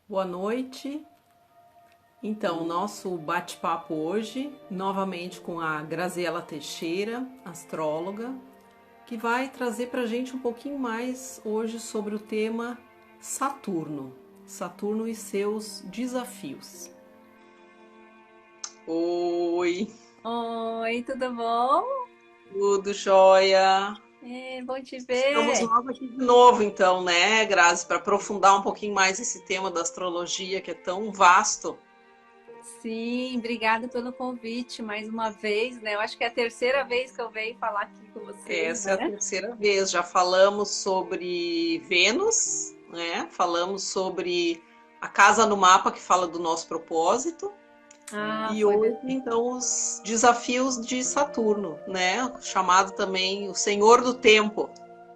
Boa noite. Então, nosso bate-papo hoje, novamente com a Graziela Teixeira, astróloga, que vai trazer para a gente um pouquinho mais hoje sobre o tema Saturno. Saturno e seus desafios. Oi, Oi, tudo bom? tudo jóia? Bom te Estamos ver. logo aqui de novo, então, né, Grazi, para aprofundar um pouquinho mais esse tema da astrologia que é tão vasto. Sim, obrigada pelo convite mais uma vez, né? Eu acho que é a terceira vez que eu venho falar aqui com vocês, Essa é a né? terceira vez. Já falamos sobre Vênus, né? Falamos sobre a casa no mapa que fala do nosso propósito. Ah, E foi hoje, mesmo. então, os desafios de Saturno, né? Chamado também o Senhor do Tempo.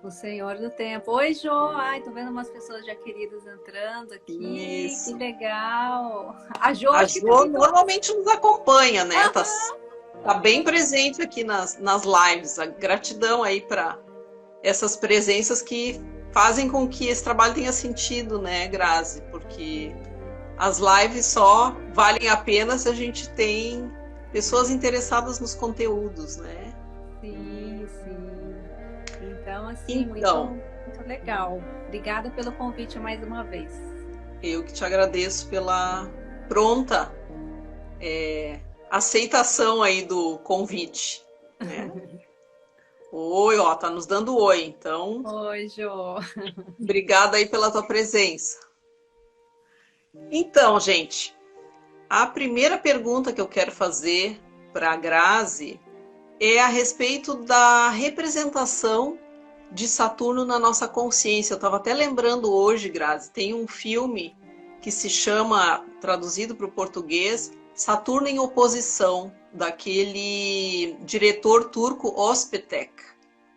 O Senhor do Tempo. Oi, Jô. Ai, tô vendo umas pessoas já queridas entrando aqui. Que Isso. legal. A Jô, A acho que Jo também tô. normalmente nos acompanha, né? Aham. Tá bem presente aqui nas lives. A gratidão aí para essas presenças que fazem com que esse trabalho tenha sentido, né, Grazi? Porque as lives só valem a pena se a gente tem pessoas interessadas nos conteúdos, né? Sim, sim. Então, assim, muito, Então, muito legal. Obrigada pelo convite mais uma vez. eu que te agradeço pela pronta aceitação aí do convite, né? Oi, ó, tá nos dando oi, então Oi, Jô. obrigada aí pela tua presença. Então, gente, a primeira pergunta que eu quero fazer para a Grazi é a respeito da representação de Saturno na nossa consciência. Eu estava até lembrando hoje, Grazi, tem um filme que se chama, traduzido para o português, Saturno em Oposição, daquele diretor turco Özpetek.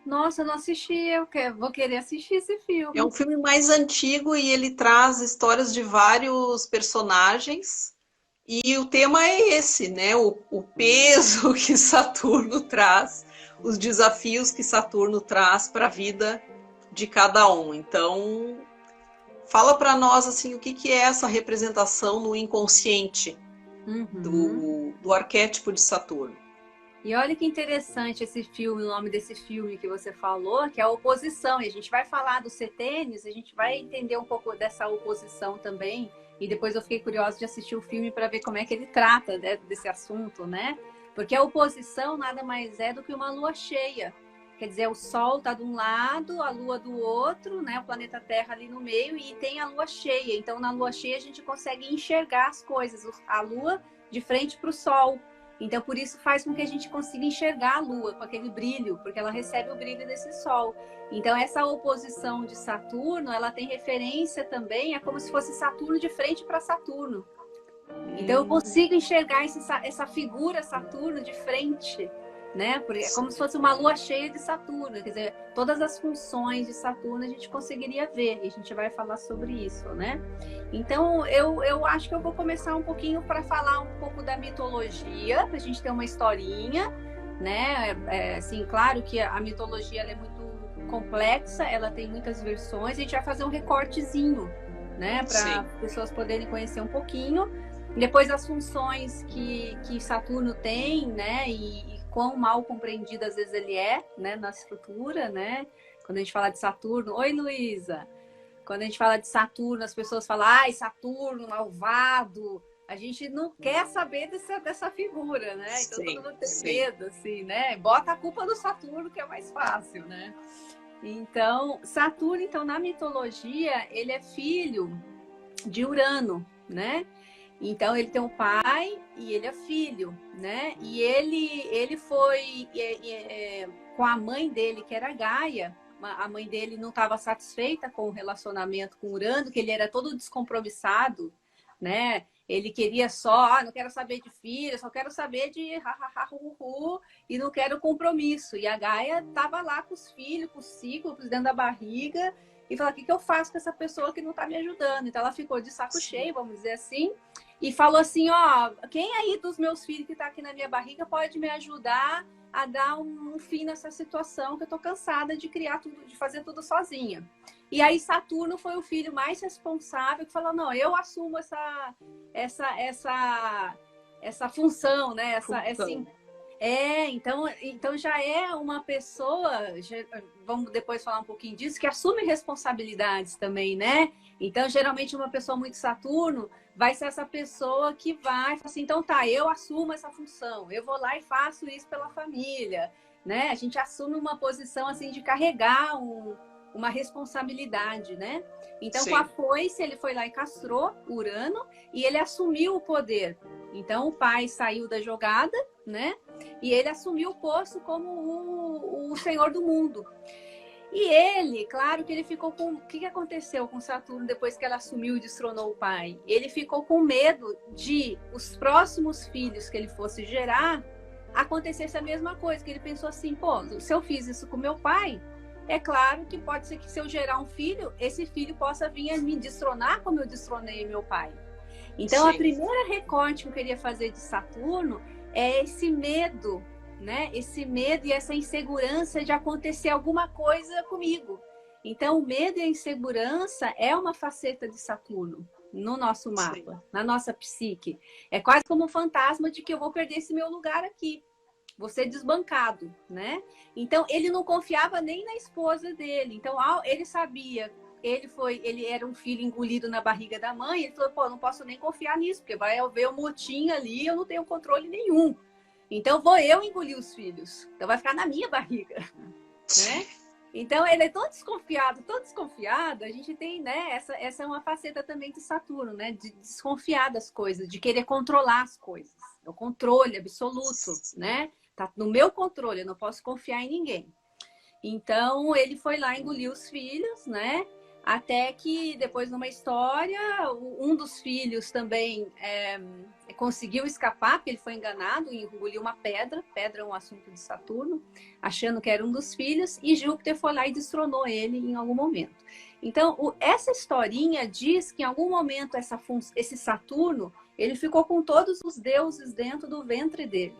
Nossa, eu não assisti, vou querer assistir esse É um filme. filme mais antigo e ele traz histórias de vários personagens. E o tema é esse, né? O peso que Saturno traz, os desafios que Saturno traz para a vida de cada um. Então, fala para nós assim o que é essa representação no inconsciente Uhum. do arquétipo de Saturno. E olha que interessante esse filme, o nome desse filme que você falou, que é a oposição. E a gente vai falar dos setênios, a gente vai entender um pouco dessa oposição também. E depois eu fiquei curiosa de assistir o filme para ver como é que ele trata, né, desse assunto, né? Porque a oposição nada mais é do que uma lua cheia. Quer dizer, o Sol está de um lado, a Lua do outro, né? O planeta Terra ali no meio, e tem a Lua cheia. Então, na Lua cheia, a gente consegue enxergar as coisas. A Lua de frente para o Sol. Então, por isso faz com que a gente consiga enxergar a Lua com aquele brilho, porque ela recebe o brilho desse Sol. Então, essa oposição de Saturno, ela tem referência também, é como se fosse Saturno de frente para Saturno. Então, eu consigo enxergar essa figura Saturno de frente, né? Porque é como se fosse uma lua cheia de Saturno. Quer dizer, todas as funções de Saturno a gente conseguiria ver, e a gente vai falar sobre isso, né? Então, eu acho que eu vou começar um pouquinho para falar um pouco da mitologia, para a gente ter uma historinha, né? Assim, claro que a mitologia ela é muito complexa, ela tem muitas versões, a gente vai fazer um recortezinho, né? Para as pessoas poderem conhecer um pouquinho. Depois as funções que Saturno tem, né? E quão mal compreendido às vezes ele é, né? Na estrutura, né? Quando a gente fala de Saturno... Oi, Luísa! Quando a gente fala de Saturno, as pessoas falam, ai, Saturno, malvado. A gente não quer saber dessa figura, né? Então todo mundo tem medo, assim, né? Bota a culpa no Saturno, que é mais fácil, né? Então, Saturno, então, na mitologia, ele é filho de Urano, né? Então, ele tem um pai e ele é filho, né? E ele foi com a mãe dele, que era Gaia. A mãe dele não estava satisfeita com o relacionamento com Urano, que ele era todo descompromissado, né? Ele queria só, não quero saber de filho, só quero saber de ha, e não quero compromisso. E a Gaia estava lá com os filhos, com os ciclos dentro da barriga, e falou, o que eu faço com essa pessoa que não está me ajudando? Então ela ficou de saco cheio, vamos dizer assim, e falou assim, ó, quem aí dos meus filhos que está aqui na minha barriga pode me ajudar a dar um fim nessa situação, que eu tô cansada de criar tudo, de fazer tudo sozinha. E aí Saturno foi o filho mais responsável que falou, não, eu assumo essa função, né? Então já é uma pessoa, vamos depois falar um pouquinho disso, que assume responsabilidades também, né? Então, geralmente, uma pessoa muito Saturno vai ser essa pessoa que vai falar assim, então tá, eu assumo essa função, eu vou lá e faço isso pela família, né? A gente assume uma posição assim de carregar uma responsabilidade, né? Então, Sim. com a foice, ele foi lá e castrou Urano e ele assumiu o poder. Então, o pai saiu da jogada, né? E ele assumiu o posto como o senhor do mundo. E ele, claro que ele ficou com... O que aconteceu com Saturno depois que ela assumiu e destronou o pai? Ele ficou com medo de os próximos filhos que ele fosse gerar acontecesse a mesma coisa, que ele pensou assim, pô, se eu fiz isso com meu pai, é claro que pode ser que se eu gerar um filho, esse filho possa vir a me destronar como eu destronei meu pai. Então, Sim. A primeira recorte que eu queria fazer de Saturno é esse medo, né? Esse medo e essa insegurança de acontecer alguma coisa comigo. Então, o medo e a insegurança é uma faceta de Saturno no nosso mapa, sim, na nossa psique. É quase como um fantasma de que eu vou perder esse meu lugar aqui, vou ser desbancado, né? Então, ele não confiava nem na esposa dele. Então, ele sabia, ele era um filho engolido na barriga da mãe, ele falou, pô, não posso nem confiar nisso, porque vai haver um motim ali, eu não tenho controle nenhum. Então, vou eu engolir os filhos. Então, vai ficar na minha barriga, né? Então, ele é tão desconfiado, a gente tem, né? Essa é uma faceta também de Saturno, né? De desconfiar das coisas, de querer controlar as coisas. É o controle absoluto, né? Tá no meu controle, eu não posso confiar em ninguém. Então, ele foi lá engolir os filhos, né? Até que depois, numa história, um dos filhos também conseguiu escapar, porque ele foi enganado e engoliu uma pedra. Pedra é um assunto de Saturno, achando que era um dos filhos, e Júpiter foi lá e destronou ele em algum momento. Então, essa historinha diz que em algum momento esse Saturno, ele ficou com todos os deuses dentro do ventre dele.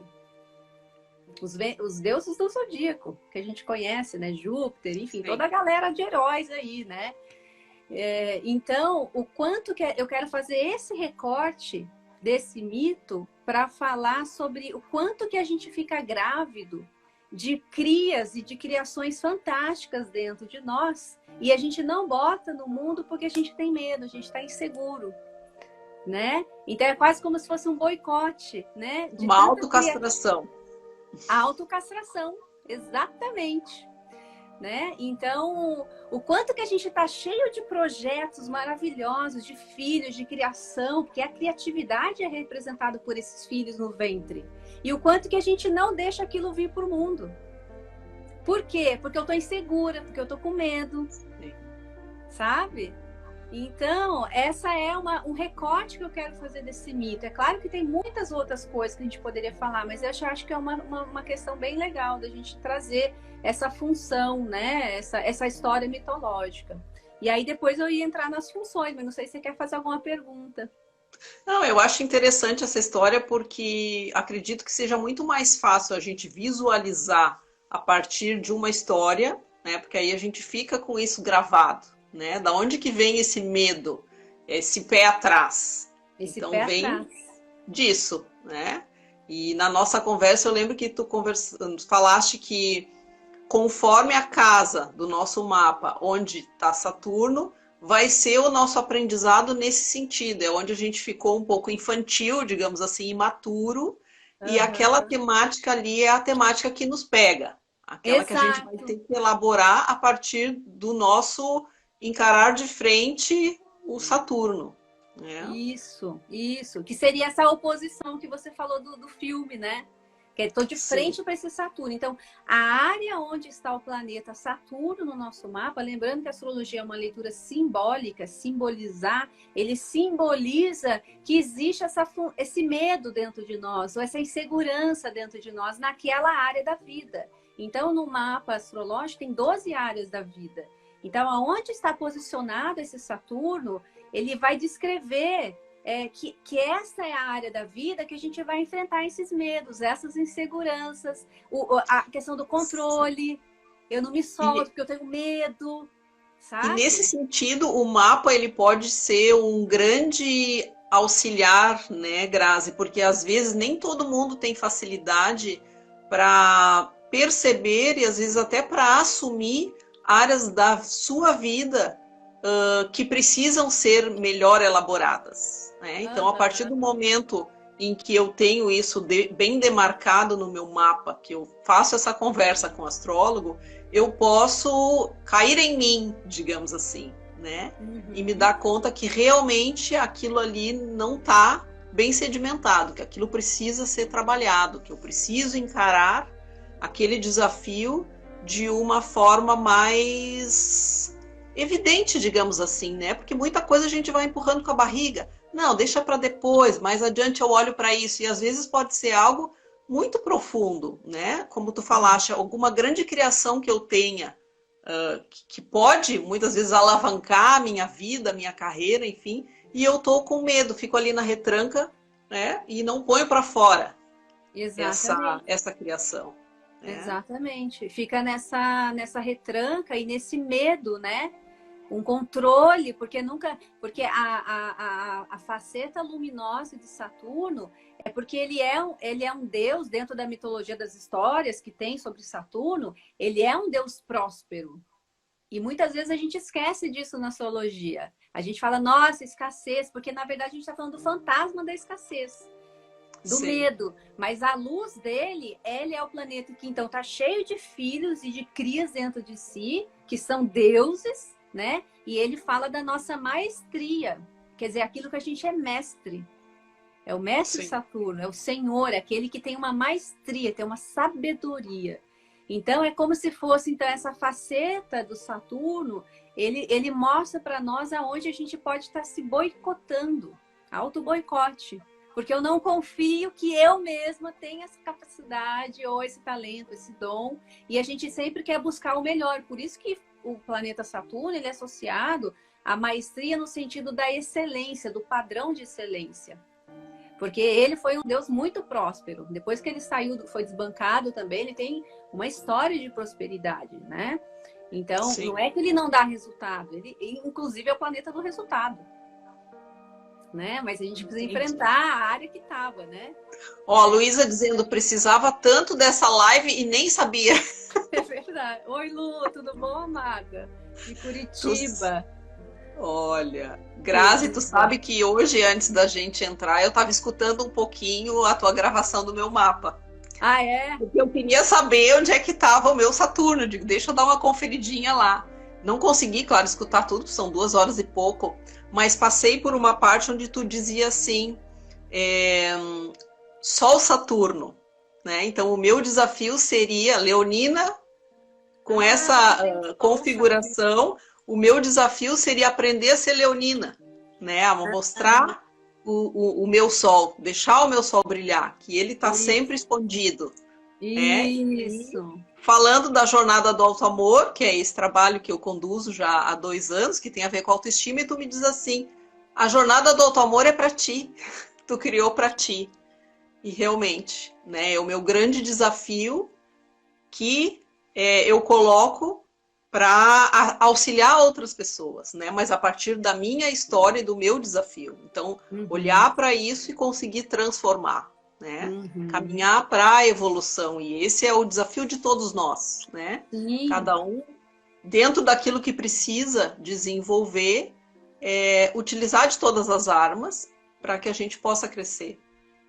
Os deuses do zodíaco, que a gente conhece, né? Júpiter, enfim, toda a galera de heróis aí, né? Então, o quanto que eu quero fazer esse recorte desse mito para falar sobre o quanto que a gente fica grávido de crias e de criações fantásticas dentro de nós e a gente não bota no mundo porque a gente tem medo, a gente está inseguro, né? Então, é quase como se fosse um boicote, né? De uma autocastração. A autocastração, exatamente. Né? Então, o quanto que a gente está cheio de projetos maravilhosos, de filhos, de criação, porque a criatividade é representada por esses filhos no ventre. E o quanto que a gente não deixa aquilo vir para o mundo. Por quê? Porque eu estou insegura, porque eu estou com medo. Sabe? Então, essa é um recorte que eu quero fazer desse mito. É claro que tem muitas outras coisas que a gente poderia falar, mas eu acho que é uma questão bem legal da gente trazer essa função, né? Essa história mitológica. E aí depois eu ia entrar nas funções, mas não sei se você quer fazer alguma pergunta. Não, eu acho interessante essa história porque acredito que seja muito mais fácil a gente visualizar a partir de uma história, né? Porque aí a gente fica com isso gravado. Né? Da onde que vem esse medo, esse pé atrás? Então vem disso, né? E na nossa conversa eu lembro que tu falaste que conforme a casa do nosso mapa, onde está Saturno, vai ser o nosso aprendizado nesse sentido. É onde a gente ficou um pouco infantil, digamos assim, imaturo, e aquela temática ali é a temática que nos pega. Aquela que a gente vai ter que elaborar a partir do nosso encarar de frente o Saturno. Né? Isso. Que seria essa oposição que você falou do filme, né? Que eu estou de frente para esse Saturno. Então, a área onde está o planeta Saturno no nosso mapa, lembrando que a astrologia é uma leitura simbólica, simbolizar, ele simboliza que existe esse medo dentro de nós, ou essa insegurança dentro de nós, naquela área da vida. Então, no mapa astrológico, tem 12 áreas da vida. Então, aonde está posicionado esse Saturno, ele vai descrever que essa é a área da vida que a gente vai enfrentar esses medos, essas inseguranças, a questão do controle. Eu não me solto porque eu tenho medo, E sabe? nesse sentido, o mapa ele pode ser um grande auxiliar, né, Grazi? Porque às vezes nem todo mundo tem facilidade para perceber e às vezes até para assumir áreas da sua vida que precisam ser melhor elaboradas, né? Então, a partir do momento em que eu tenho isso bem demarcado no meu mapa, que eu faço essa conversa com o astrólogo, eu posso cair em mim, digamos assim, né? E me dar conta que realmente aquilo ali não está bem sedimentado, que aquilo precisa ser trabalhado, que eu preciso encarar aquele desafio de uma forma mais evidente, digamos assim, né? Porque muita coisa a gente vai empurrando com a barriga. Não, deixa para depois, mais adiante eu olho para isso. E às vezes pode ser algo muito profundo, né? Como tu falaste, alguma grande criação que eu tenha, que pode muitas vezes alavancar a minha vida, a minha carreira, enfim, e eu tô com medo, fico ali na retranca, né? E não ponho para fora essa criação. Né? Exatamente. Fica nessa retranca e nesse medo, né? Um controle, porque a faceta luminosa de Saturno é porque ele é um deus dentro da mitologia das histórias que tem sobre Saturno, ele é um deus próspero. E muitas vezes a gente esquece disso na astrologia. A gente fala, nossa, escassez, porque na verdade a gente está falando do fantasma da escassez, do medo. Mas a luz dele, ele é o planeta que então está cheio de filhos e de crias dentro de si, que são deuses, né? E ele fala da nossa maestria, quer dizer, aquilo que a gente é mestre. É o mestre Saturno, é o Senhor, é aquele que tem uma maestria, tem uma sabedoria. Então, é como se fosse então, essa faceta do Saturno, ele mostra para nós aonde a gente pode estar se boicotando, auto-boicote. Porque eu não confio que eu mesma tenha essa capacidade, ou esse talento, esse dom, e a gente sempre quer buscar o melhor. Por isso que o planeta Saturno ele é associado à maestria no sentido da excelência, do padrão de excelência. Porque ele foi um deus muito próspero. Depois que ele saiu, foi desbancado também, ele tem uma história de prosperidade, né? Então, não é que ele não dá resultado, ele inclusive é o planeta do resultado. Né? Mas a gente precisa enfrentar a área que estava, né? Ó, a Luísa dizendo, precisava tanto dessa live e nem sabia. É verdade. Oi, Lu, tudo bom, amada? De Curitiba. Olha, Grazi, tu sabe que hoje, antes da gente entrar, eu estava escutando um pouquinho a tua gravação do meu mapa. Ah, é? Porque eu queria saber onde é que estava o meu Saturno. Eu digo, deixa eu dar uma conferidinha lá. Não consegui, claro, escutar tudo, são 2 horas e pouco, mas passei por uma parte onde tu dizia assim, Sol Saturno, né? Então o meu desafio seria Leonina, com essa configuração, o meu desafio seria aprender a ser leonina, né? A mostrar o meu sol, deixar o meu sol brilhar, que ele está sempre escondido. Isso. Né? Falando da jornada do alto amor, que é esse trabalho que eu conduzo já há 2 anos, que tem a ver com autoestima, e tu me diz assim, a jornada do alto amor é para ti, tu criou para ti. E realmente, né, é o meu grande desafio que eu coloco para auxiliar outras pessoas, né? Mas a partir da minha história e do meu desafio. Então, olhar para isso e conseguir transformar. Né? Caminhar para a evolução, e esse é o desafio de todos nós, né? Cada um dentro daquilo que precisa desenvolver, utilizar de todas as armas para que a gente possa crescer.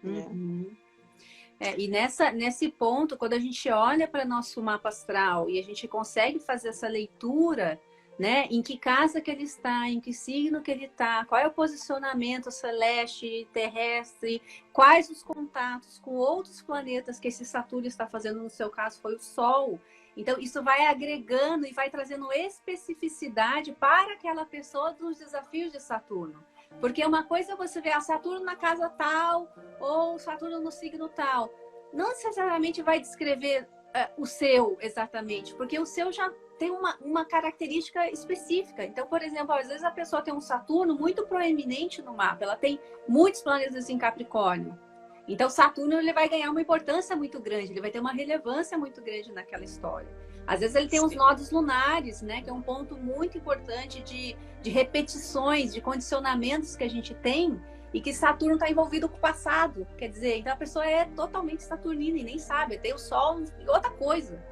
Né? E nesse ponto, quando a gente olha para nosso mapa astral e a gente consegue fazer essa leitura, né? Em que casa que ele está, em que signo que ele está, qual é o posicionamento celeste, terrestre, quais os contatos com outros planetas que esse Saturno está fazendo, no seu caso foi o Sol. Então, isso vai agregando e vai trazendo especificidade para aquela pessoa dos desafios de Saturno. Porque uma coisa é você ver Saturno na casa tal ou Saturno no signo tal. Não necessariamente vai descrever o seu exatamente, porque o seu já tem uma característica específica. Então, por exemplo, às vezes a pessoa tem um Saturno muito proeminente no mapa, ela tem muitos planetas em Capricórnio. Então, Saturno ele vai ganhar uma importância muito grande, ele vai ter uma relevância muito grande naquela história. Às vezes ele tem os nodos lunares, né? Que é um ponto muito importante de repetições, de condicionamentos que a gente tem e que Saturno está envolvido com o passado. Quer dizer, então a pessoa é totalmente saturnina e nem sabe, tem o Sol e outra coisa.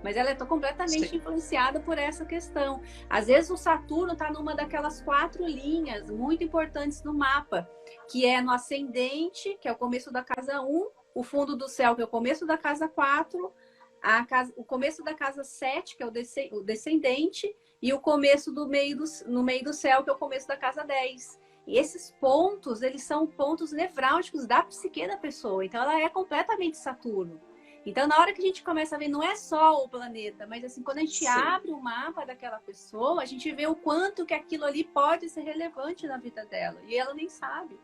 Mas ela é completamente influenciada por essa questão. Às vezes o Saturno está numa daquelas 4 linhas muito importantes no mapa, que é no ascendente, que é o começo da casa 1, o fundo do céu, que é o começo da casa 4, o começo da casa 7, que é o descendente, e o começo no meio do céu, que é o começo da casa 10. E esses pontos, eles são pontos nevrálgicos da psique da pessoa. Então, ela é completamente Saturno. Então, na hora que a gente começa a ver, não é só o planeta, mas assim, quando a gente abre o mapa daquela pessoa, a gente vê o quanto que aquilo ali pode ser relevante na vida dela. E ela nem sabe.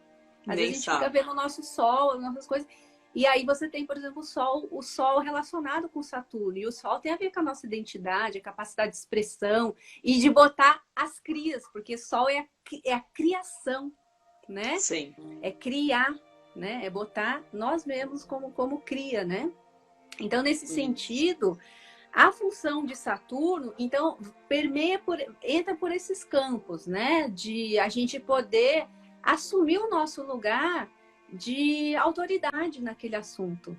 Às vezes a gente fica vendo o nosso Sol, as nossas coisas. E aí você tem, por exemplo, o Sol relacionado com Saturno. E o Sol tem a ver com a nossa identidade, a capacidade de expressão e de botar as crias, porque Sol é a criação, né? Sim. É criar, né? É botar nós mesmos como cria, né? Então, nesse sentido, a função de Saturno, então, entra por esses campos, né? De a gente poder assumir o nosso lugar de autoridade naquele assunto.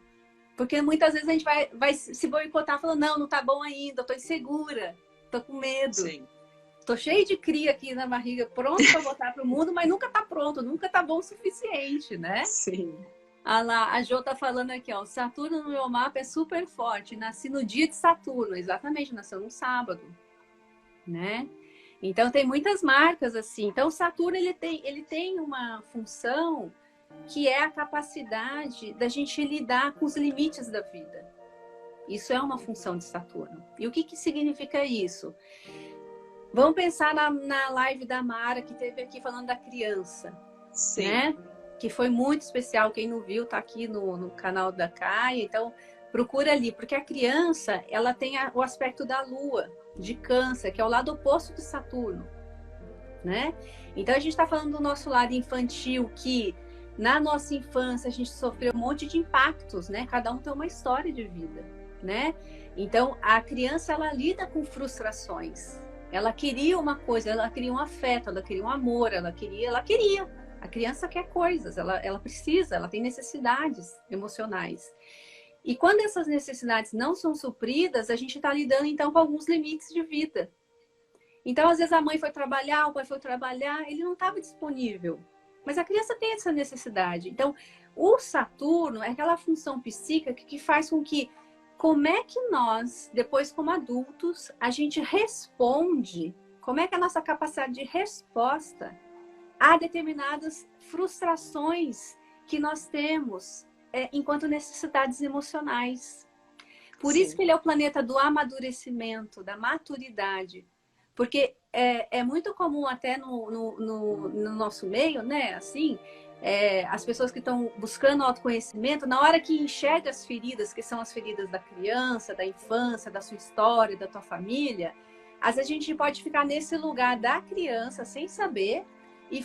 Porque muitas vezes a gente vai se boicotar falando, não tá bom ainda, eu tô insegura, tô com medo. Sim. Tô cheio de cria aqui na barriga, pronto para botar pro mundo, mas nunca tá pronto, nunca tá bom o suficiente, né? Sim. Ah lá, a Jo tá falando aqui, ó, Saturno no meu mapa é super forte, nasci no dia de Saturno, exatamente, nasceu no sábado, né? Então tem muitas marcas assim. Então Saturno ele tem uma função que é a capacidade da gente lidar com os limites da vida. Isso é uma função de Saturno. E o que significa isso? Vamos pensar na live da Mara, que teve aqui falando da criança. Sim. Né? Que foi muito especial. Quem não viu, tá aqui no canal da Caia. Então, procura ali. Porque a criança, ela tem o aspecto da Lua, de Câncer, que é o lado oposto de Saturno. Né? Então, a gente está falando do nosso lado infantil, que na nossa infância a gente sofreu um monte de impactos, né? Cada um tem uma história de vida, né? Então, a criança, ela lida com frustrações. Ela queria uma coisa, ela queria um afeto, ela queria um amor, ela queria. A criança quer coisas, ela precisa, ela tem necessidades emocionais. E quando essas necessidades não são supridas, a gente está lidando, então, com alguns limites de vida. Então, às vezes, a mãe foi trabalhar, o pai foi trabalhar, ele não estava disponível. Mas a criança tem essa necessidade. Então, o Saturno é aquela função psíquica que faz com que, como é que nós, depois como adultos, a gente responde, como é que é a nossa capacidade de resposta a determinadas frustrações que nós temos enquanto necessidades emocionais. Por isso que ele é o planeta do amadurecimento, da maturidade. Porque é muito comum até no nosso meio, né? Assim, as pessoas que estão buscando autoconhecimento, na hora que enxerga as feridas, que são as feridas da criança, da infância, da sua história, da tua família, às vezes a gente pode ficar nesse lugar da criança sem saber e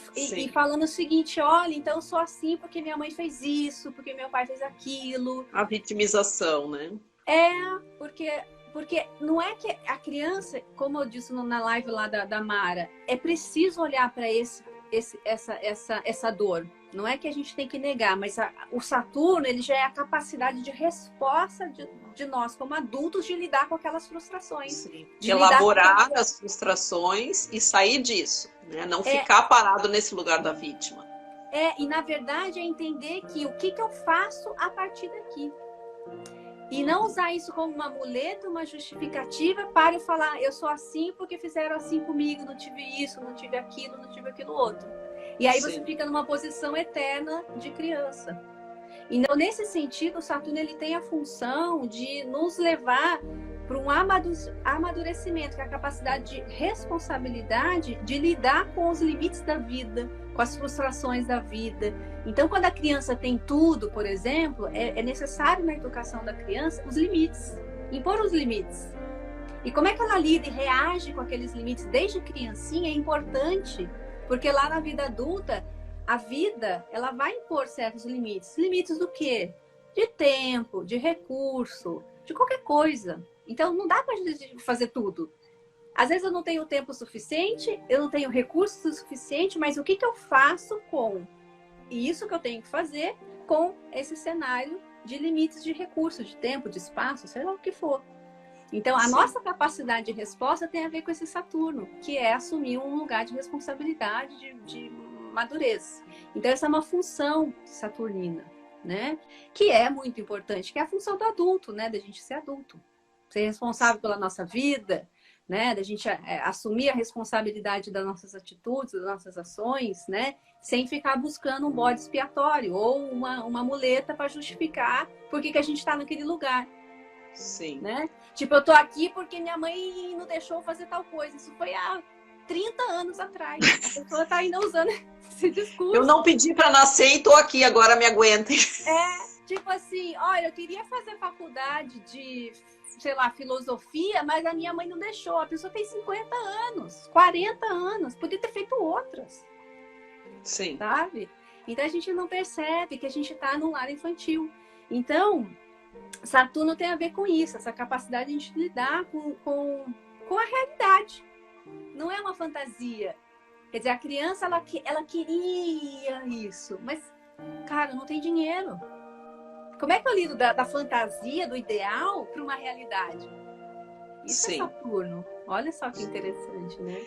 falando o seguinte, olha, então eu sou assim porque minha mãe fez isso, porque meu pai fez aquilo. A vitimização, né? Porque não é que a criança, como eu disse na live lá da Mara, é preciso olhar para essa dor. Não é que a gente tem que negar, mas o Saturno, ele já é a capacidade de resposta de nós como adultos de lidar com aquelas frustrações. Sim. De elaborar as frustrações e sair disso, né? Não ficar parado nesse lugar da vítima. E na verdade é entender que o que eu faço a partir daqui. E não usar isso como uma muleta, uma justificativa para eu falar, eu sou assim porque fizeram assim comigo, não tive isso, não tive aquilo outro. E aí você fica numa posição eterna de criança. Então, nesse sentido, o Saturno ele tem a função de nos levar para um amadurecimento, que é a capacidade de responsabilidade de lidar com os limites da vida, com as frustrações da vida. Então, quando a criança tem tudo, por exemplo, é necessário na educação da criança os limites, impor os limites. E como é que ela lida e reage com aqueles limites desde criancinha é importante, porque lá na vida adulta, a vida ela vai impor certos limites. Limites do quê? De tempo, de recurso, de qualquer coisa. Então, não dá para a gente fazer tudo. Às vezes eu não tenho tempo suficiente, eu não tenho recursos suficiente, mas o que eu faço com isso que eu tenho que fazer com esse cenário de limites de recursos, de tempo, de espaço, sei lá o que for. Então, a nossa capacidade de resposta tem a ver com esse Saturno, que é assumir um lugar de responsabilidade, de madureza. Então, essa é uma função saturnina, né? Que é muito importante, que é a função do adulto, né? Da gente ser adulto. Ser responsável pela nossa vida, né? Da gente assumir a responsabilidade das nossas atitudes, das nossas ações, né? Sem ficar buscando um bode expiatório ou uma muleta para justificar por que a gente está naquele lugar. Sim. Né? Tipo, eu tô aqui porque minha mãe não deixou fazer tal coisa. Isso foi há 30 anos atrás. A pessoa tá ainda usando esse discurso. Eu não pedi para nascer e tô aqui, agora me aguentem. Tipo assim, olha, eu queria fazer faculdade de, sei lá, filosofia, mas a minha mãe não deixou. A pessoa tem 50 anos, 40 anos, podia ter feito outras. Sim. Sabe? Então a gente não percebe que a gente tá no lar infantil. Então, Saturno tem a ver com isso, essa capacidade de a gente lidar com a realidade. Não é uma fantasia. Quer dizer, a criança, ela queria isso, mas, cara, não tem dinheiro. Como é que eu lido da fantasia, do ideal, para uma realidade? Isso Sim. é Saturno. Olha só que interessante, né?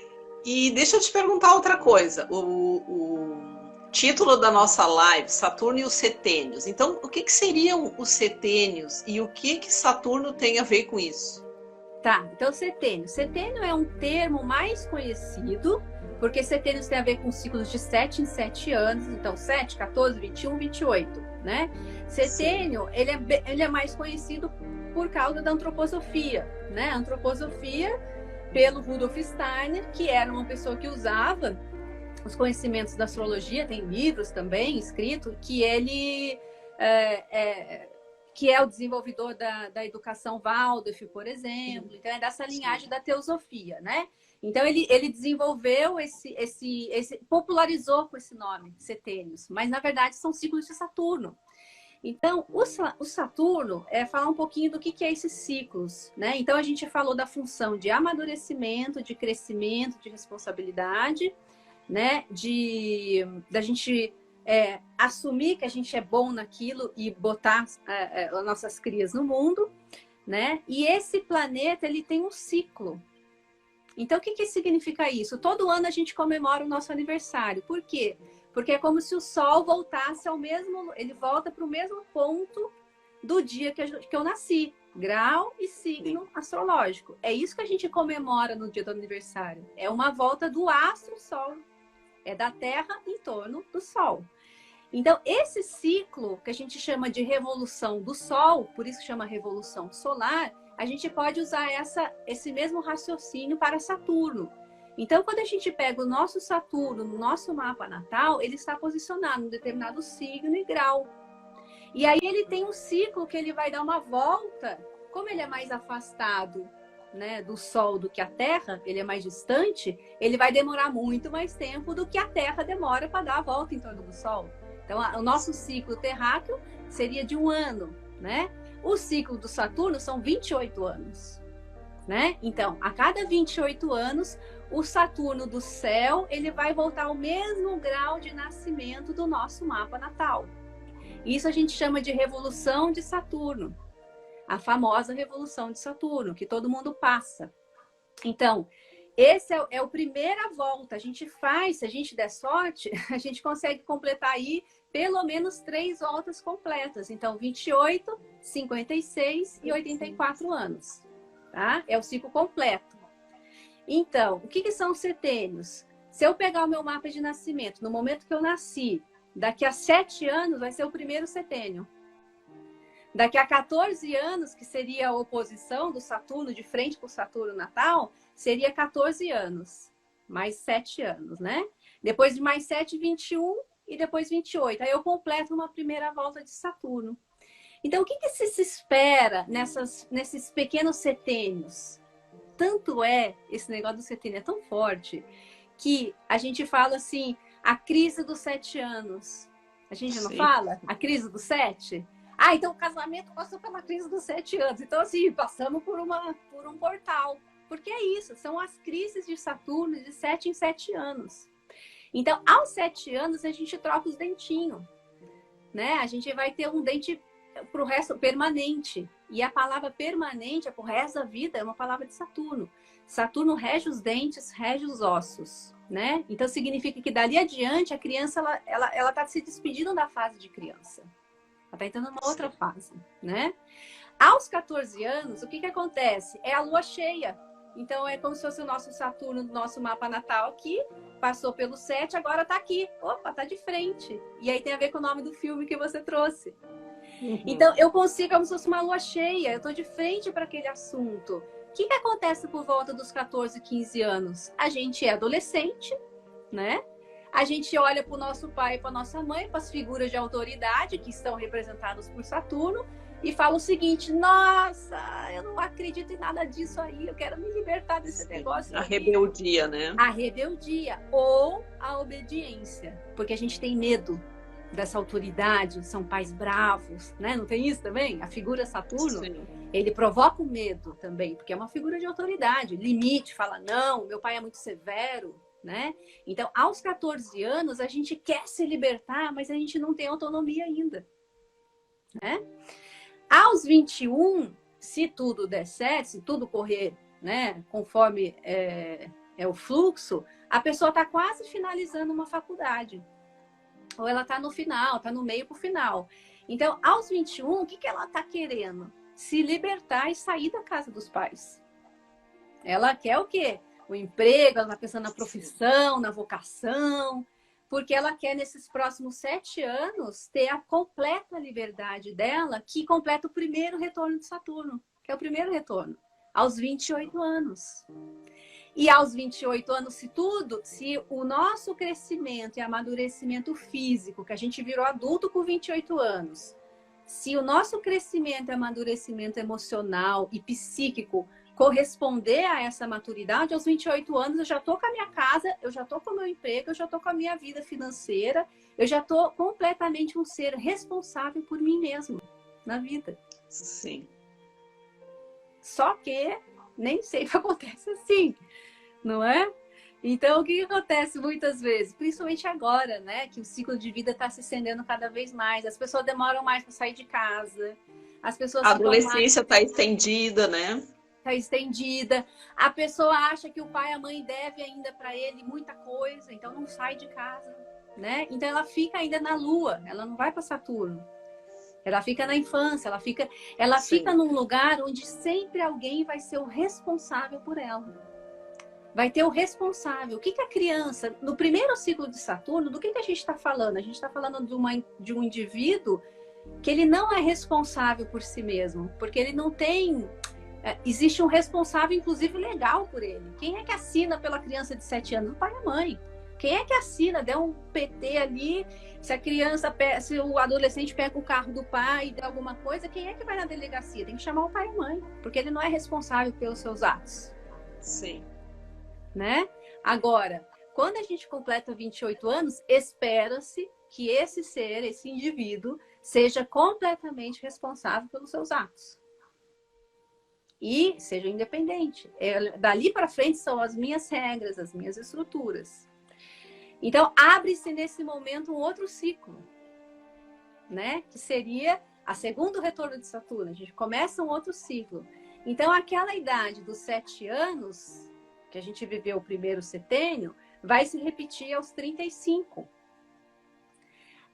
E deixa eu te perguntar outra coisa. O título da nossa live, Saturno e os setênios. Então, o que seriam os setênios e o que Saturno tem a ver com isso? Tá, então setênio. Setênio é um termo mais conhecido, porque setênios tem a ver com ciclos de 7 em 7 anos. Então, 7, 14, 21, 28, né? Setênio, ele é mais conhecido por causa da antroposofia, né? A antroposofia, pelo Rudolf Steiner, que era uma pessoa que usava os conhecimentos da astrologia, tem livros também escritos, que ele que é o desenvolvedor da educação Waldorf, por exemplo. Então, é dessa linhagem da teosofia, né? Então, ele desenvolveu popularizou com esse nome, setênios, mas, na verdade, são ciclos de Saturno. Então, o Saturno falar um pouquinho do que é esses ciclos, né? Então, a gente falou da função de amadurecimento, de crescimento, de responsabilidade, né? Da gente assumir que a gente é bom naquilo e botar as nossas crias no mundo, né? E esse planeta, ele tem um ciclo. Então, o que significa isso? Todo ano a gente comemora o nosso aniversário. Por quê? Porque é como se o Sol voltasse ele volta para o mesmo ponto do dia que eu nasci. Grau e signo astrológico. É isso que a gente comemora no dia do aniversário. É uma volta do astro Sol. É da Terra em torno do Sol. Então, esse ciclo, que a gente chama de revolução do Sol, por isso que chama revolução solar, a gente pode usar esse mesmo raciocínio para Saturno. Então, quando a gente pega o nosso Saturno no nosso mapa natal, ele está posicionado em um determinado signo e grau. E aí ele tem um ciclo que ele vai dar uma volta, como ele é mais afastado, né, do Sol do que a Terra, ele é mais distante, ele vai demorar muito mais tempo do que a Terra demora para dar a volta em torno do Sol. Então, o nosso ciclo terráqueo seria de 1 ano, né? O ciclo do Saturno são 28 anos, né? Então, a cada 28 anos, o Saturno do céu, ele vai voltar ao mesmo grau de nascimento do nosso mapa natal. Isso a gente chama de revolução de Saturno. A famosa revolução de Saturno, que todo mundo passa. Então, esse é a primeira volta. A gente faz, se a gente der sorte, a gente consegue completar aí pelo menos 3 voltas completas. Então, 28, 56 e 84 anos. Tá? É o ciclo completo. Então, o que são os setênios? Se eu pegar o meu mapa de nascimento, no momento que eu nasci, daqui a 7 anos vai ser o primeiro setênio. Daqui a 14 anos, que seria a oposição do Saturno de frente com o Saturno natal, seria 14 anos. Mais 7 anos, né? Depois de mais 7, 21 e depois 28. Aí eu completo uma primeira volta de Saturno. Então, o que se espera nesses pequenos setênios? Tanto esse negócio do setênio é tão forte, que a gente fala assim, a crise dos 7 anos. A gente não fala? A crise dos 7? Ah, então o casamento passou pela crise dos 7 anos. Então, assim, passamos por um portal. Porque é isso, são as crises de Saturno de 7 em 7 anos. Então, aos 7 anos, a gente troca os dentinhos, né? A gente vai ter um dente pro resto permanente. E a palavra permanente, é pro resto da vida, é uma palavra de Saturno. Saturno rege os dentes, rege os ossos, né? Então, significa que dali adiante, a criança, ela tá se despedindo da fase de criança. Ela tá entrando numa outra fase, né? Aos 14 anos, o que que acontece? É a lua cheia. Então, é como se fosse o nosso Saturno, do nosso mapa natal aqui, passou pelo 7, agora tá aqui. Opa, tá de frente. E aí tem a ver com o nome do filme que você trouxe. Então, eu consigo, como se fosse uma lua cheia, eu tô de frente para aquele assunto. O que que acontece por volta dos 14, 15 anos? A gente é adolescente, né? A gente olha para o nosso pai e para nossa mãe, para as figuras de autoridade que estão representadas por Saturno, e fala o seguinte: nossa, eu não acredito em nada disso aí, eu quero me libertar desse negócio. A rebeldia, né? A rebeldia ou a obediência, porque a gente tem medo dessa autoridade, são pais bravos, né? Não tem isso também? A figura Saturno, Sim. ele provoca o medo também, porque é uma figura de autoridade, limite, fala, não, meu pai é muito severo, né? Então, aos 14 anos, a gente quer se libertar, mas a gente não tem autonomia ainda, né? Aos 21, se tudo der certo, se tudo correr, né, conforme é o fluxo, a pessoa está quase finalizando uma faculdade. Ou ela está no final, está no meio para o final. Então, aos 21, o que que ela está querendo? Se libertar e sair da casa dos pais. Ela quer o quê? O emprego, ela está pensando na profissão, na vocação, porque ela quer, nesses próximos 7 anos, ter a completa liberdade dela, que completa o primeiro retorno de Saturno, que é o primeiro retorno, aos 28 anos. E aos 28 anos, se o nosso crescimento e amadurecimento físico, que a gente virou adulto com 28 anos, se o nosso crescimento e amadurecimento emocional e psíquico corresponder a essa maturidade, aos 28 anos eu já estou com a minha casa, eu já estou com o meu emprego, eu já estou com a minha vida financeira, eu já estou completamente um ser responsável por mim mesmo na vida. Sim. Só que nem sempre acontece assim, não é? Então, o que acontece muitas vezes? Principalmente agora, né? Que o ciclo de vida está se estendendo cada vez mais. As pessoas demoram mais para sair de casa. As pessoas A adolescência está estendida, né? Está estendida. A pessoa acha que o pai e a mãe devem ainda para ele muita coisa, então não sai de casa, né? Então ela fica ainda na Lua, ela não vai para Saturno. Ela fica na infância, ela fica num lugar onde sempre alguém vai ser o responsável por ela. Vai ter o responsável. O que a criança, no primeiro ciclo de Saturno, do que a gente está falando? A gente está falando de um indivíduo que ele não é responsável por si mesmo, porque ele não tem... existe um responsável, inclusive, legal por ele. Quem é que assina pela criança de 7 anos? O pai e a mãe. Quem é que assina? Der um PT ali, se o adolescente pega o carro do pai e der alguma coisa, quem é que vai na delegacia? Tem que chamar o pai e a mãe, porque ele não é responsável pelos seus atos. Sim. Né? Agora, quando a gente completa 28 anos, espera-se que esse ser, esse indivíduo, seja completamente responsável pelos seus atos. E seja independente. Dali para frente são as minhas regras, as minhas estruturas. Então, abre-se nesse momento um outro ciclo, né? Que seria a segundo retorno de Saturno. A gente começa um outro ciclo. Então, aquela idade dos 7 anos, que a gente viveu o primeiro setênio, vai se repetir aos 35.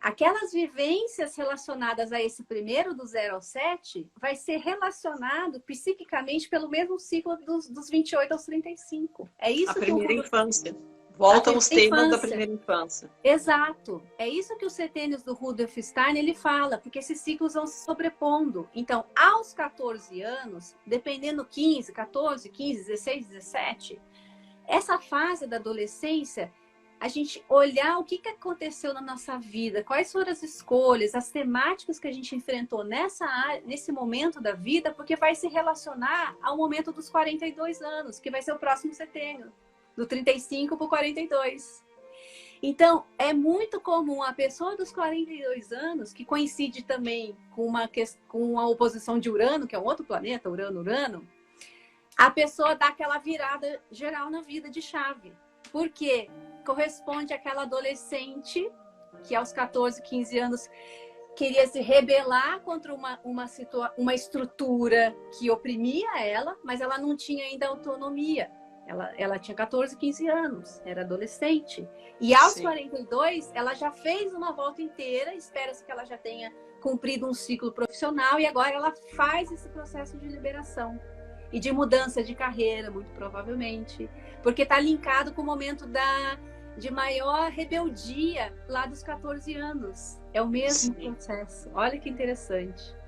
Aquelas vivências relacionadas a esse primeiro, do 0 ao 7, vai ser relacionado psiquicamente pelo mesmo ciclo dos 28 aos 35. É isso a que primeira infância. Voltam os temas da primeira infância. Exato. É isso que os setênios do Rudolf Steiner ele fala, porque esses ciclos vão se sobrepondo. Então, aos 14 anos, dependendo 15, 14, 15, 16, 17, essa fase da adolescência, a gente olhar o que aconteceu na nossa vida, quais foram as escolhas, as temáticas que a gente enfrentou nesse momento da vida, porque vai se relacionar ao momento dos 42 anos, que vai ser o próximo setênio, do 35 para o 42. Então, é muito comum a pessoa dos 42 anos, que coincide também com a oposição de Urano, que é um outro planeta, Urano, a pessoa dá aquela virada geral na vida de chave. Por quê? Corresponde àquela adolescente que aos 14, 15 anos queria se rebelar contra uma estrutura que oprimia ela, mas ela não tinha ainda autonomia. Ela tinha 14, 15 anos, era adolescente. E aos Sim. 42, ela já fez uma volta inteira, espera-se que ela já tenha cumprido um ciclo profissional, e agora ela faz esse processo de liberação e de mudança de carreira, muito provavelmente, porque está linkado com o momento de maior rebeldia lá dos 14 anos. É o mesmo processo. Olha que interessante.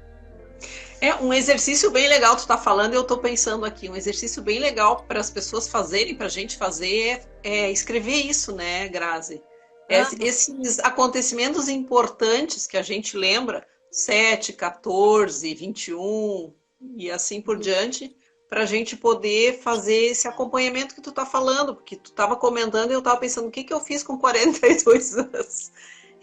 É um exercício bem legal, tu tá falando, eu tô pensando aqui, um exercício bem legal para as pessoas fazerem, para a gente fazer, é escrever isso, né, Grazi? Esses acontecimentos importantes que a gente lembra, 7, 14, 21 e assim por diante, para a gente poder fazer esse acompanhamento que tu tá falando, porque tu tava comentando e eu tava pensando, o que que eu fiz com 42 anos?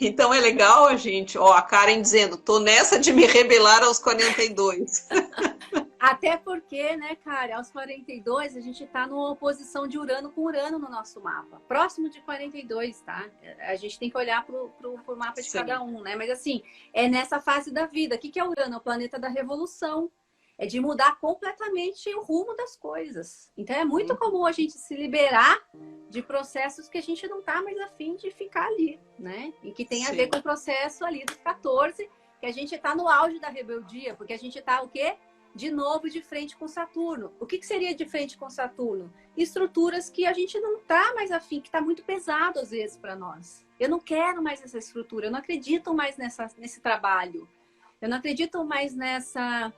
Então é legal a gente, ó, a Karen dizendo, tô nessa de me rebelar aos 42. Até porque, né, cara, aos 42 a gente tá numa oposição de Urano com Urano no nosso mapa. Próximo de 42, tá? A gente tem que olhar pro mapa de cada um, né? Mas assim, é nessa fase da vida. O que é Urano? É o planeta da revolução. É de mudar completamente o rumo das coisas. Então é muito comum a gente se liberar de processos que a gente não tá mais afim de ficar ali, né? E que tem a ver com o processo ali dos 14, que a gente tá no auge da rebeldia, porque a gente tá o quê? De novo de frente com Saturno. O que seria de frente com Saturno? Estruturas que a gente não tá mais afim, que tá muito pesado às vezes para nós. Eu não quero mais essa estrutura, eu não acredito mais nesse trabalho. Eu não acredito mais nessa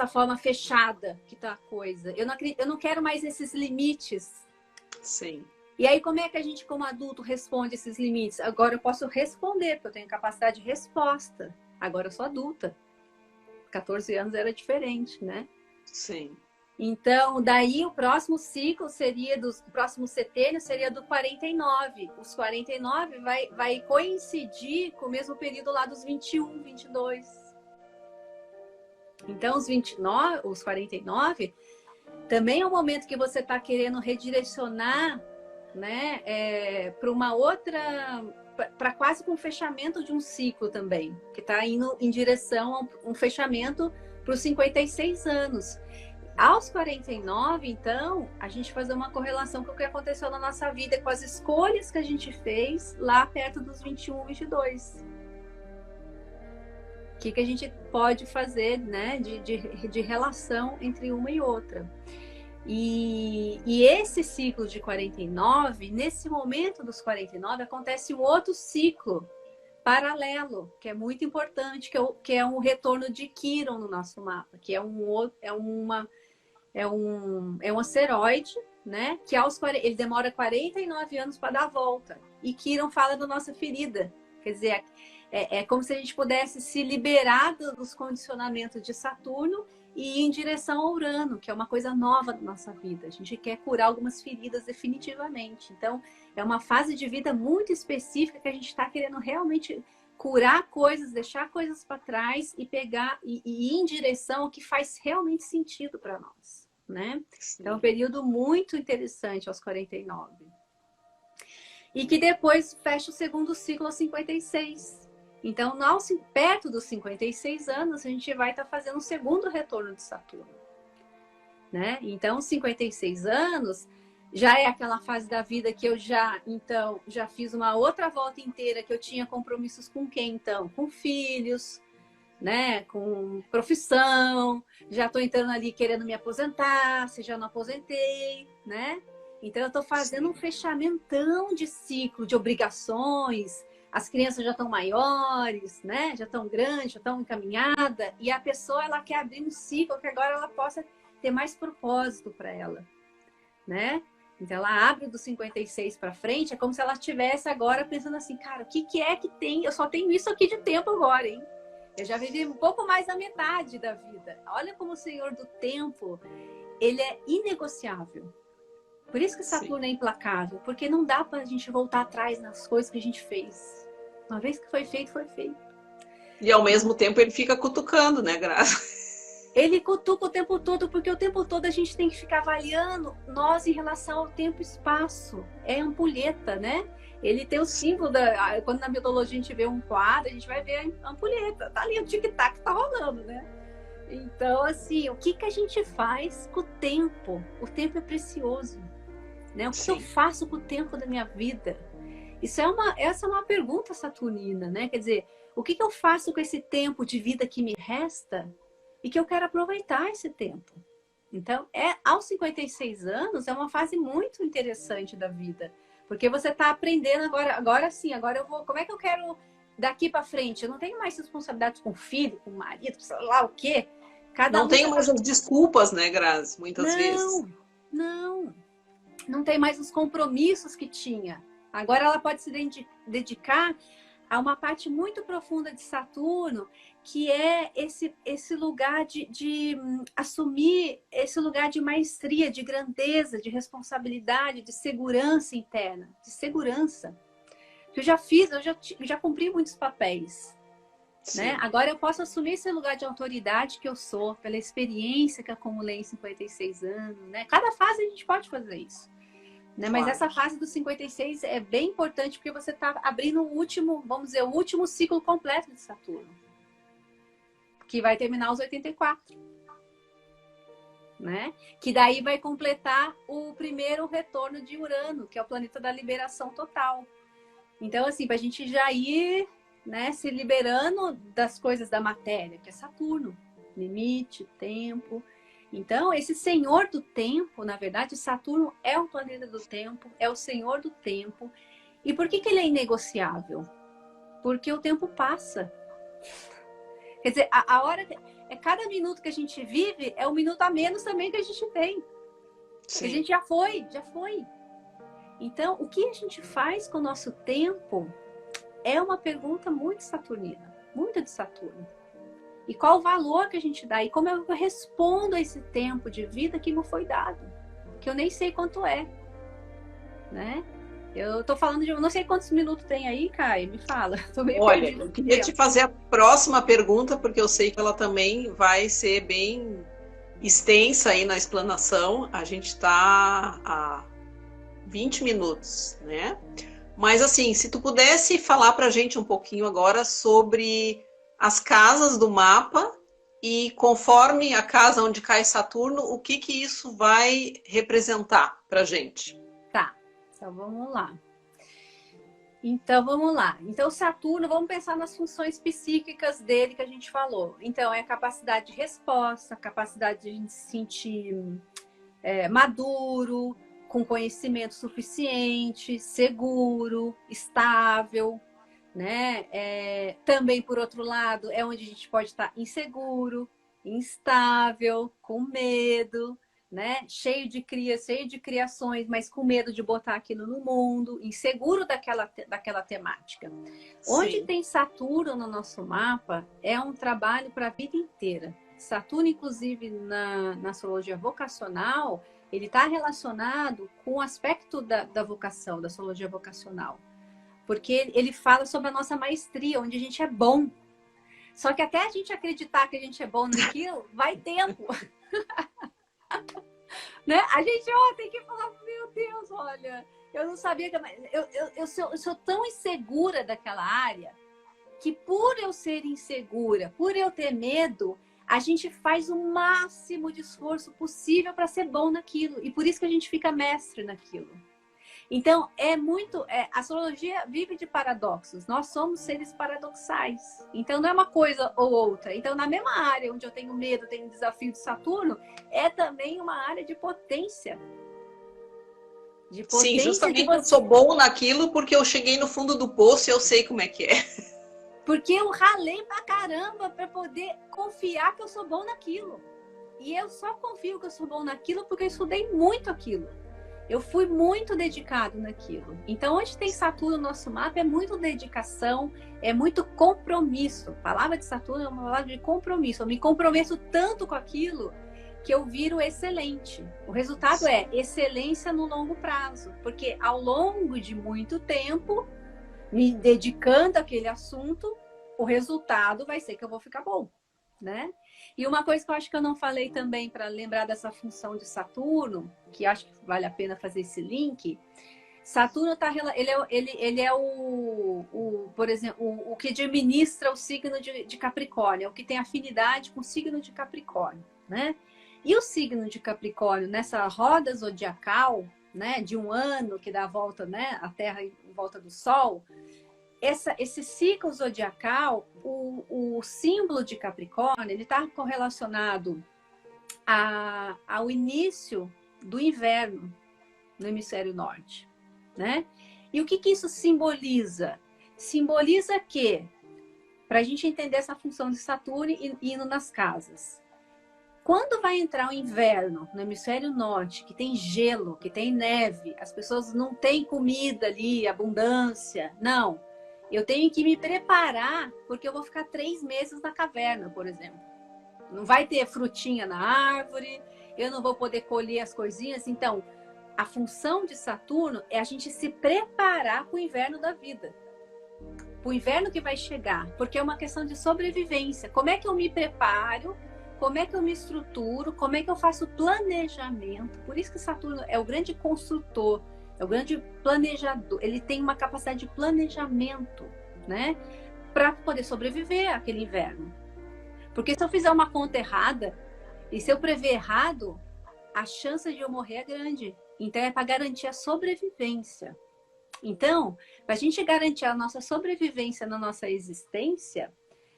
forma fechada que tá a coisa. Eu não quero mais esses limites. Sim. E aí, como é que a gente, como adulto, responde esses limites? Agora eu posso responder, porque eu tenho capacidade de resposta. Agora eu sou adulta. 14 anos era diferente, né? Sim. Então, daí o próximo ciclo o próximo setênio seria do 49. Os 49 vai coincidir com o mesmo período lá dos 21, 22. Então, os 49 também é um momento que você está querendo redirecionar, né, para uma outra, para quase com um fechamento de um ciclo também, que está indo em direção a um fechamento para os 56 anos. Aos 49, então, a gente fazer uma correlação com o que aconteceu na nossa vida, com as escolhas que a gente fez lá perto dos 21, 22. O que a gente pode fazer, né, de relação entre uma e outra. E esse ciclo de 49, nesse momento dos 49, acontece um outro ciclo paralelo, que é muito importante, que é um retorno de Quiron no nosso mapa, que é um asteroide, né, que ele demora 49 anos para dar a volta. E Quiron fala da nossa ferida. Quer dizer, é como se a gente pudesse se liberar dos condicionamentos de Saturno e ir em direção ao Urano, que é uma coisa nova da nossa vida. A gente quer curar algumas feridas definitivamente. Então, é uma fase de vida muito específica que a gente está querendo realmente curar coisas, deixar coisas para trás e pegar e ir em direção ao que faz realmente sentido para nós, né? Então, é um período muito interessante aos 49. E que depois fecha o segundo ciclo aos 56. Então, perto dos 56 anos, a gente vai estar fazendo um segundo retorno de Saturno, né? Então, 56 anos já é aquela fase da vida que eu já fiz uma outra volta inteira, que eu tinha compromissos com quem, então? Com filhos, né? Com profissão, já estou entrando ali querendo me aposentar, se já não aposentei, né? Então, eu estou fazendo um fechamentão de ciclo, de obrigações. As crianças já estão maiores, né? Já estão grandes, já estão encaminhadas. E a pessoa, ela quer abrir um ciclo que agora ela possa ter mais propósito para ela, né? Então, ela abre dos 56 para frente, é como se ela estivesse agora pensando assim, cara, o que é que tem? Eu só tenho isso aqui de tempo agora, hein? Eu já vivi um pouco mais da metade da vida. Olha como o Senhor do Tempo, ele é inegociável. Por isso que Saturno é implacável, porque não dá pra gente voltar atrás nas coisas que a gente fez. Uma vez que foi feito, foi feito. E ao mesmo tempo ele fica cutucando, né, Graça? Ele cutuca o tempo todo, porque o tempo todo a gente tem que ficar avaliando nós em relação ao tempo e espaço. É ampulheta, né? Ele tem o símbolo da... Quando na mitologia a gente vê um quadro, a gente vai ver a ampulheta. Tá ali o tic-tac, tá rolando, né? Então, assim, o que a gente faz com o tempo? O tempo é precioso, né? O que eu faço com o tempo da minha vida? Essa é uma pergunta saturnina, né? Quer dizer, o que eu faço com esse tempo de vida que me resta e que eu quero aproveitar esse tempo? Então, aos 56 anos, é uma fase muito interessante da vida. Porque você está aprendendo agora sim, agora eu vou... Como é que eu quero daqui para frente? Eu não tenho mais responsabilidades com o filho, com o marido, sei lá o quê. Não tenho mais as desculpas, né, Grazi? Muitas vezes. Não tem mais os compromissos que tinha. Agora ela pode se dedicar a uma parte muito profunda de Saturno, que é esse lugar de assumir esse lugar de maestria, de grandeza, de responsabilidade, de segurança interna, de segurança. Que eu já cumpri muitos papéis. Né? Agora eu posso assumir esse lugar de autoridade que eu sou, pela experiência que acumulei em 56 anos. Né? Cada fase a gente pode fazer isso. Né? Mas essa fase dos 56 é bem importante porque você está abrindo o último, vamos dizer, o último ciclo completo de Saturno. Que vai terminar aos 84. Né? Que daí vai completar o primeiro retorno de Urano, que é o planeta da liberação total. Então, assim, para a gente já ir, né, se liberando das coisas da matéria, que é Saturno. Limite, tempo... Então, esse senhor do tempo, na verdade, Saturno é o planeta do tempo, é o senhor do tempo. E por que ele é inegociável? Porque o tempo passa. Quer dizer, a hora... Cada minuto que a gente vive é um minuto a menos também que a gente tem. A gente já foi. Então, o que a gente faz com o nosso tempo é uma pergunta muito saturnina, muito de Saturno. E qual o valor que a gente dá? E como eu respondo a esse tempo de vida que me foi dado? Que eu nem sei quanto é. Né? Eu tô falando de... Não sei quantos minutos tem aí, Caio. Me fala. Tô meio Olha, eu queria te fazer a próxima pergunta, porque eu sei que ela também vai ser bem extensa aí na explanação. A gente está a 20 minutos, né? Mas assim, se tu pudesse falar pra gente um pouquinho agora sobre... as casas do mapa e conforme a casa onde cai Saturno, o que isso vai representar para a gente? Tá, então vamos lá. Então Saturno, vamos pensar nas funções psíquicas dele que a gente falou. Então é a capacidade de resposta, a capacidade de a gente se sentir maduro, com conhecimento suficiente, seguro, estável. Né? Também, por outro lado, é onde a gente pode estar inseguro, instável, com medo, né? cheio de criações, mas com medo de botar aquilo no mundo, inseguro daquela temática. Sim. Onde tem Saturno no nosso mapa, é um trabalho para a vida inteira. Saturno, inclusive, na astrologia vocacional, ele está relacionado com o aspecto da vocação, da astrologia vocacional. Porque ele fala sobre a nossa maestria, onde a gente é bom. Só que até a gente acreditar que a gente é bom naquilo, vai tempo. Né? A gente tem que falar, meu Deus, olha, eu não sabia que... Eu sou tão insegura daquela área, que por eu ser insegura, por eu ter medo, a gente faz o máximo de esforço possível para ser bom naquilo. E por isso que a gente fica mestre naquilo. Então, a astrologia vive de paradoxos. Nós somos seres paradoxais. Então, não é uma coisa ou outra. Então, na mesma área onde eu tenho medo, tenho um desafio de Saturno, é também uma área de potência. Sim, justamente eu sou bom naquilo porque eu cheguei no fundo do poço e eu sei como é que é. Porque eu ralei pra caramba para poder confiar que eu sou bom naquilo. E eu só confio que eu sou bom naquilo porque eu estudei muito aquilo. Eu fui muito dedicado naquilo. Então, onde tem Saturno no nosso mapa, é muito dedicação, é muito compromisso. A palavra de Saturno é uma palavra de compromisso. Eu me comprometo tanto com aquilo que eu viro excelente. O resultado é excelência no longo prazo, porque ao longo de muito tempo, me dedicando àquele assunto, o resultado vai ser que eu vou ficar bom, né? E uma coisa que eu acho que eu não falei também para lembrar dessa função de Saturno, que acho que vale a pena fazer esse link. Saturno ele é por exemplo, o que administra o signo de Capricórnio, é o que tem afinidade com o signo de Capricórnio, né? E o signo de Capricórnio, nessa roda zodiacal, né, de um ano que dá a volta, né, a Terra em volta do Sol, esse ciclo zodiacal, o símbolo de Capricórnio, ele está correlacionado ao início do inverno no hemisfério norte, né? E o que isso simboliza? Simboliza que, para a gente entender essa função de Saturno indo nas casas, quando vai entrar o inverno no hemisfério norte, que tem gelo, que tem neve, as pessoas não têm comida ali, abundância, não. Eu tenho que me preparar, porque eu vou ficar 3 meses na caverna, por exemplo. Não vai ter frutinha na árvore, eu não vou poder colher as coisinhas. Então, a função de Saturno é a gente se preparar para o inverno da vida. Para o inverno que vai chegar, porque é uma questão de sobrevivência. Como é que eu me preparo? Como é que eu me estruturo? Como é que eu faço planejamento? Por isso que Saturno é o grande construtor, é o grande planejador. Ele tem uma capacidade de planejamento, né? Para poder sobreviver àquele inverno. Porque se eu fizer uma conta errada, e se eu prever errado, a chance de eu morrer é grande. Então, é para garantir a sobrevivência. Então, para a gente garantir a nossa sobrevivência na nossa existência,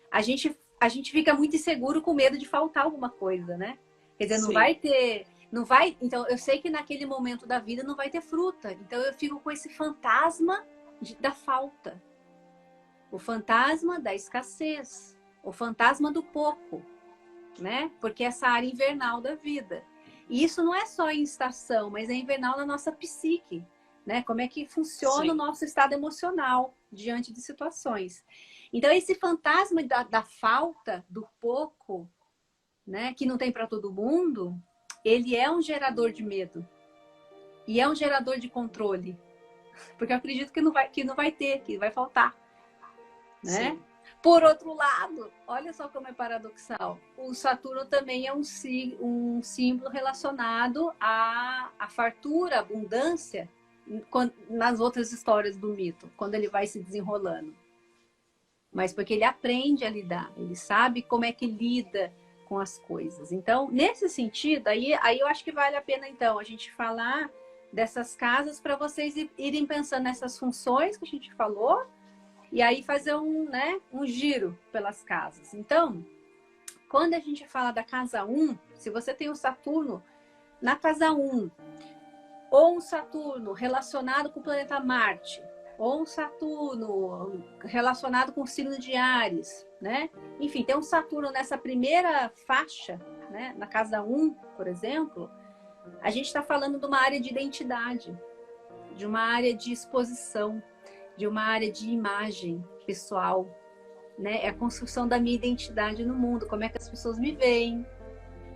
a gente fica muito inseguro com medo de faltar alguma coisa, né? Quer dizer, não vai ter... Não vai, então, eu sei que naquele momento da vida não vai ter fruta. Então, eu fico com esse fantasma da falta. O fantasma da escassez. O fantasma do pouco, né? Porque essa área invernal da vida. E isso não é só em estação, mas é invernal na nossa psique, né? Como é que funciona o nosso estado emocional diante de situações. Então, esse fantasma da falta, do pouco, né? Que não tem para todo mundo, ele é um gerador de medo. E é um gerador de controle. Porque eu acredito que não vai ter, que vai faltar, né? Sim. Por outro lado, olha só como é paradoxal. O Saturno também é um símbolo relacionado à fartura, à abundância, nas outras histórias do mito, quando ele vai se desenrolando. Mas porque ele aprende a lidar, ele sabe como é que lida com as coisas. Então, nesse sentido, aí eu acho que vale a pena, então, a gente falar dessas casas para vocês irem pensando nessas funções que a gente falou, e aí fazer um giro pelas casas. Então, quando a gente fala da casa 1, se você tem o Saturno na casa 1, ou um Saturno relacionado com o planeta Marte, ou um Saturno relacionado com o signo de Áries, né? Enfim, tem um Saturno nessa primeira faixa, né? Na casa 1, por exemplo, a gente está falando de uma área de identidade, de uma área de exposição, de uma área de imagem pessoal, né? É a construção da minha identidade no mundo, como é que as pessoas me veem,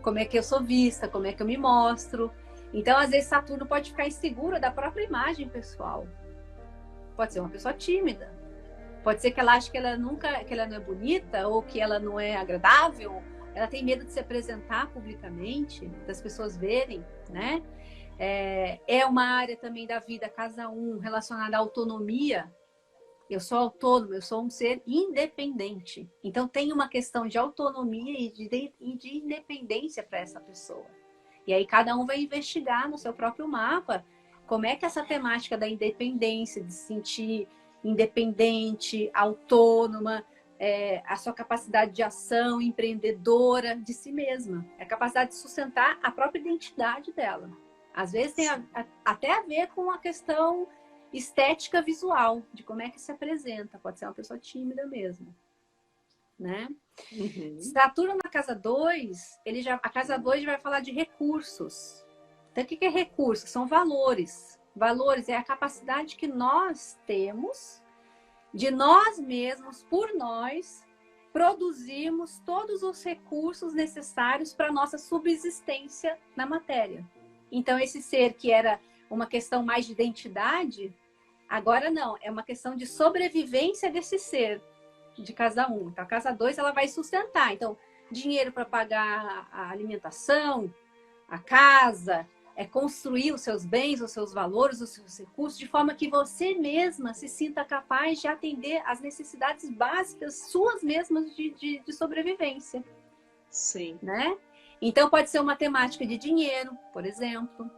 como é que eu sou vista, como é que eu me mostro. Então, às vezes, Saturno pode ficar inseguro da própria imagem pessoal. Pode ser uma pessoa tímida, pode ser que ela ache que ela não é bonita, ou que ela não é agradável, ela tem medo de se apresentar publicamente, das pessoas verem, né? É uma área também da vida, casa 1, relacionada à autonomia. Eu sou autônomo, eu sou um ser independente. Então, tem uma questão de autonomia e de independência para essa pessoa. E aí, cada um vai investigar no seu próprio mapa como é que essa temática da independência, de se sentir independente, autônoma, a sua capacidade de ação, empreendedora de si mesma. É a capacidade de sustentar a própria identidade dela. Às vezes tem até a ver com a questão estética visual, de como é que se apresenta. Pode ser uma pessoa tímida mesmo, né? Uhum. Saturno na casa 2, a casa 2 vai falar de recursos. Então, o que é recurso? São valores. Valores é a capacidade que nós temos de nós mesmos, por nós, produzirmos todos os recursos necessários para a nossa subsistência na matéria. Então, esse ser que era uma questão mais de identidade, agora não, é uma questão de sobrevivência desse ser, de casa 1. Então, a casa 2, ela vai sustentar. Então, dinheiro para pagar a alimentação, a casa, construir os seus bens, os seus valores, os seus recursos, de forma que você mesma se sinta capaz de atender às necessidades básicas suas mesmas de sobrevivência. Sim. Né? Então, pode ser uma temática de dinheiro, por exemplo.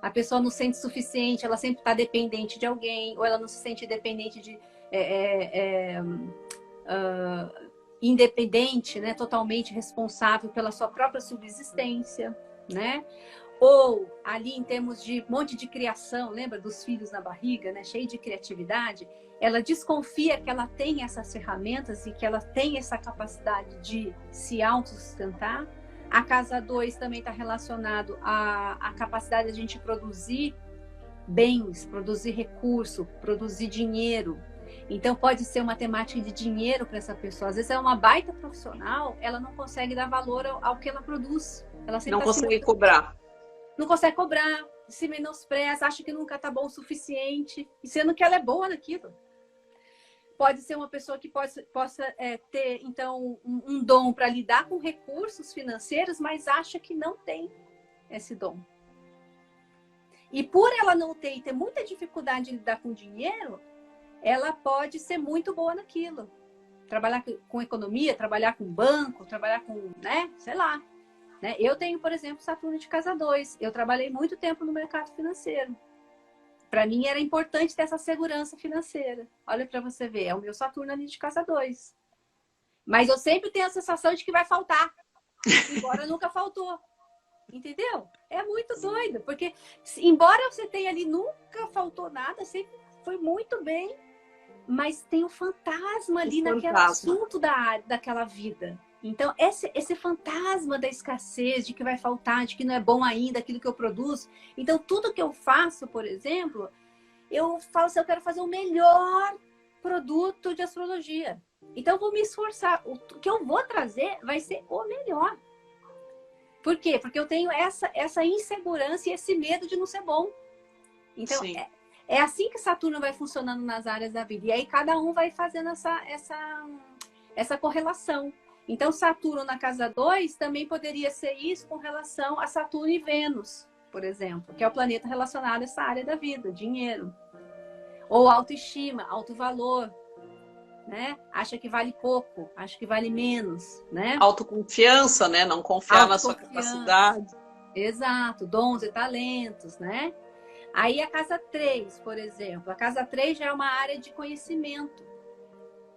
A pessoa não se sente suficiente, ela sempre está dependente de alguém, ou ela não se sente dependente de... independente, né? Totalmente responsável pela sua própria subsistência, né? Ou ali em termos de monte de criação, lembra dos filhos na barriga, né? Cheio de criatividade, ela desconfia que ela tem essas ferramentas e que ela tem essa capacidade de se autossustentar. A casa 2 também está relacionado à capacidade de a gente produzir bens, produzir recurso, produzir dinheiro. Então pode ser uma temática de dinheiro para essa pessoa. Às vezes é uma baita profissional, ela não consegue dar valor ao que ela produz. Ela sempre não consegue cobrar. Não consegue cobrar, se menospreza, acha que nunca está bom o suficiente, e sendo que ela é boa naquilo. Pode ser uma pessoa que possa ter, então, um dom para lidar com recursos financeiros, mas acha que não tem esse dom. E por ela não ter e ter muita dificuldade de lidar com dinheiro, ela pode ser muito boa naquilo. Trabalhar com economia, trabalhar com banco, trabalhar com, né, sei lá. Né? Eu tenho, por exemplo, Saturno de casa 2. Eu trabalhei muito tempo no mercado financeiro. Para mim era importante ter essa segurança financeira. Olha para você ver, é o meu Saturno ali de casa 2. Mas eu sempre tenho a sensação de que vai faltar. Embora nunca faltou. Entendeu? É muito doido. Porque, embora você tenha ali, nunca faltou nada, sempre foi muito bem. Mas tem um fantasma ali naquele assunto daquela vida. Então, esse fantasma da escassez, de que vai faltar, de que não é bom ainda aquilo que eu produzo. Então, tudo que eu faço, por exemplo, eu falo assim, eu quero fazer o melhor produto de astrologia. Então, eu vou me esforçar. O que eu vou trazer vai ser o melhor. Por quê? Porque eu tenho essa insegurança e esse medo de não ser bom. Então, é assim que Saturno vai funcionando nas áreas da vida. E aí, cada um vai fazendo essa correlação. Então, Saturno na casa 2 também poderia ser isso com relação a Saturno e Vênus, por exemplo, que é o planeta relacionado a essa área da vida, dinheiro. Ou autoestima, alto valor, né? Acha que vale pouco, acha que vale menos, né? Autoconfiança, né? Não confiar na sua capacidade. Exato, dons e talentos, né? Aí a casa 3, por exemplo. A casa 3 já é uma área de conhecimento,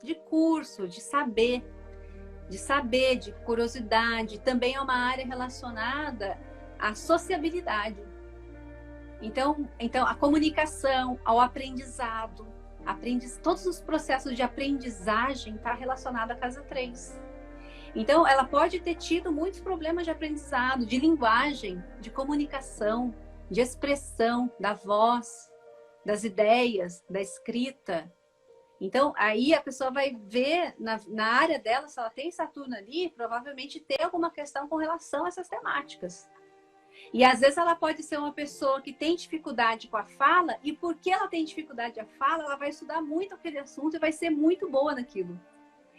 de curso, de saber, de curiosidade. Também é uma área relacionada à sociabilidade. Então a comunicação, ao aprendizado. Todos os processos de aprendizagem estão relacionados à casa 3. Então, ela pode ter tido muitos problemas de aprendizado, de linguagem, de comunicação, de expressão, da voz, das ideias, da escrita. Então, aí a pessoa vai ver na área dela, se ela tem Saturno ali, provavelmente tem alguma questão com relação a essas temáticas. E às vezes ela pode ser uma pessoa que tem dificuldade com a fala, e porque ela tem dificuldade com a fala, ela vai estudar muito aquele assunto e vai ser muito boa naquilo.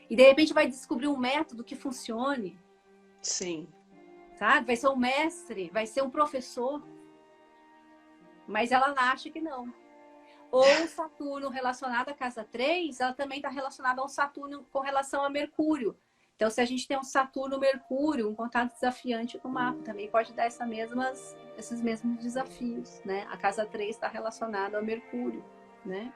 E de repente vai descobrir um método que funcione. Sim. Sabe? Vai ser um mestre, vai ser um professor. Mas ela acha que não. Ou o Saturno relacionado à casa 3, ela também está relacionada ao Saturno com relação a Mercúrio. Então, se a gente tem um Saturno-Mercúrio, um contato desafiante no mapa, também pode dar esses mesmos desafios, né? A casa 3 está relacionada ao Mercúrio, né?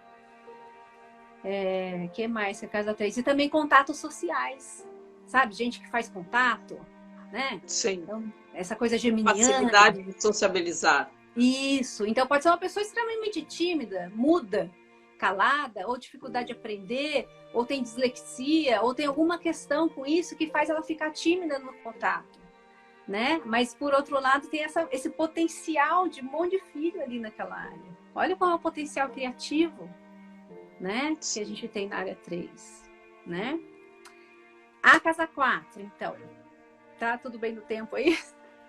Que mais que a casa 3? E também contatos sociais, sabe? Gente que faz contato, né? Sim. Então, essa coisa geminiana. Facilidade de sociabilizar. Isso. Então, pode ser uma pessoa extremamente tímida, muda, calada, ou dificuldade de aprender, ou tem dislexia, ou tem alguma questão com isso que faz ela ficar tímida no contato, né? Mas, por outro lado, tem esse potencial de um monte de filho ali naquela área. Olha qual é o potencial criativo, né? Que a gente tem na área 3, né? A casa 4, então. Tá tudo bem no tempo aí?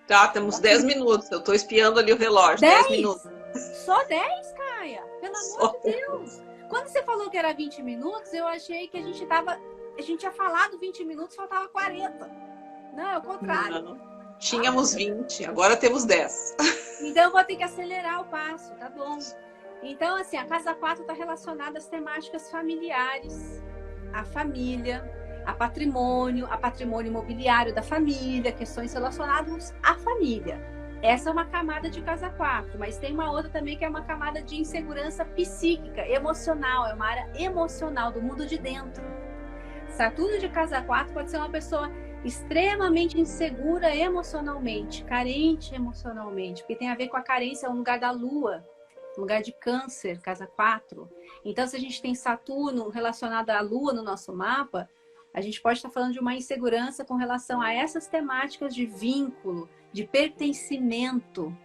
Tá, temos 10 minutos. Eu tô espiando ali o relógio. 10 minutos. Só 10, Caia? Pelo amor de Deus. Quando você falou que era 20 minutos, eu achei que a gente tinha falado 20 minutos, faltava 40. Não, é o contrário. Não. Tínhamos 20, agora temos 10. Então eu vou ter que acelerar o passo, tá bom? Então, assim, a casa 4 está relacionada às temáticas familiares, à família, a patrimônio imobiliário da família, questões relacionadas à família. Essa é uma camada de casa 4, mas tem uma outra também que é uma camada de insegurança psíquica, emocional, é uma área emocional do mundo de dentro. Saturno de casa 4 pode ser uma pessoa extremamente insegura emocionalmente, carente emocionalmente, porque tem a ver com a carência, é um lugar da lua, um lugar de câncer, casa 4. Então, se a gente tem Saturno relacionado à lua no nosso mapa, a gente pode estar falando de uma insegurança com relação a essas temáticas de vínculo, de pertencimento.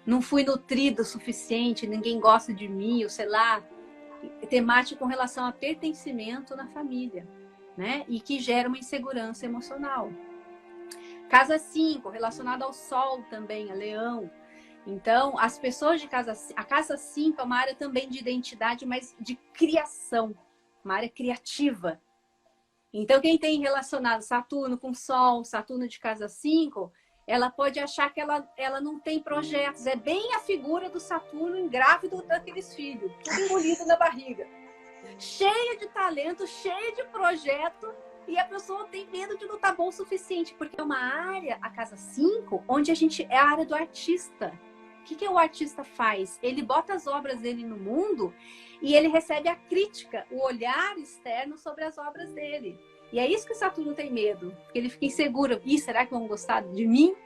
Não fui nutrido o suficiente, ninguém gosta de mim, ou sei lá, temática com relação a pertencimento na família, né? E que gera uma insegurança emocional. Casa 5, relacionada ao Sol também, a Leão. Então, as pessoas de a casa 5 é uma área também de identidade, mas de criação, uma área criativa. Então, quem tem relacionado Saturno com Sol, Saturno de casa 5, ela pode achar que ela não tem projetos. É bem a figura do Saturno ingrávido daqueles filhos, tudo engolido na barriga. Cheia de talento, cheia de projeto, e a pessoa tem medo de não estar bom o suficiente, porque é uma área, a casa 5, onde é a área do artista. O que o artista faz? Ele bota as obras dele no mundo e ele recebe a crítica, o olhar externo sobre as obras dele. E é isso que o Saturno tem medo, porque ele fica inseguro. Será que vão gostar de mim?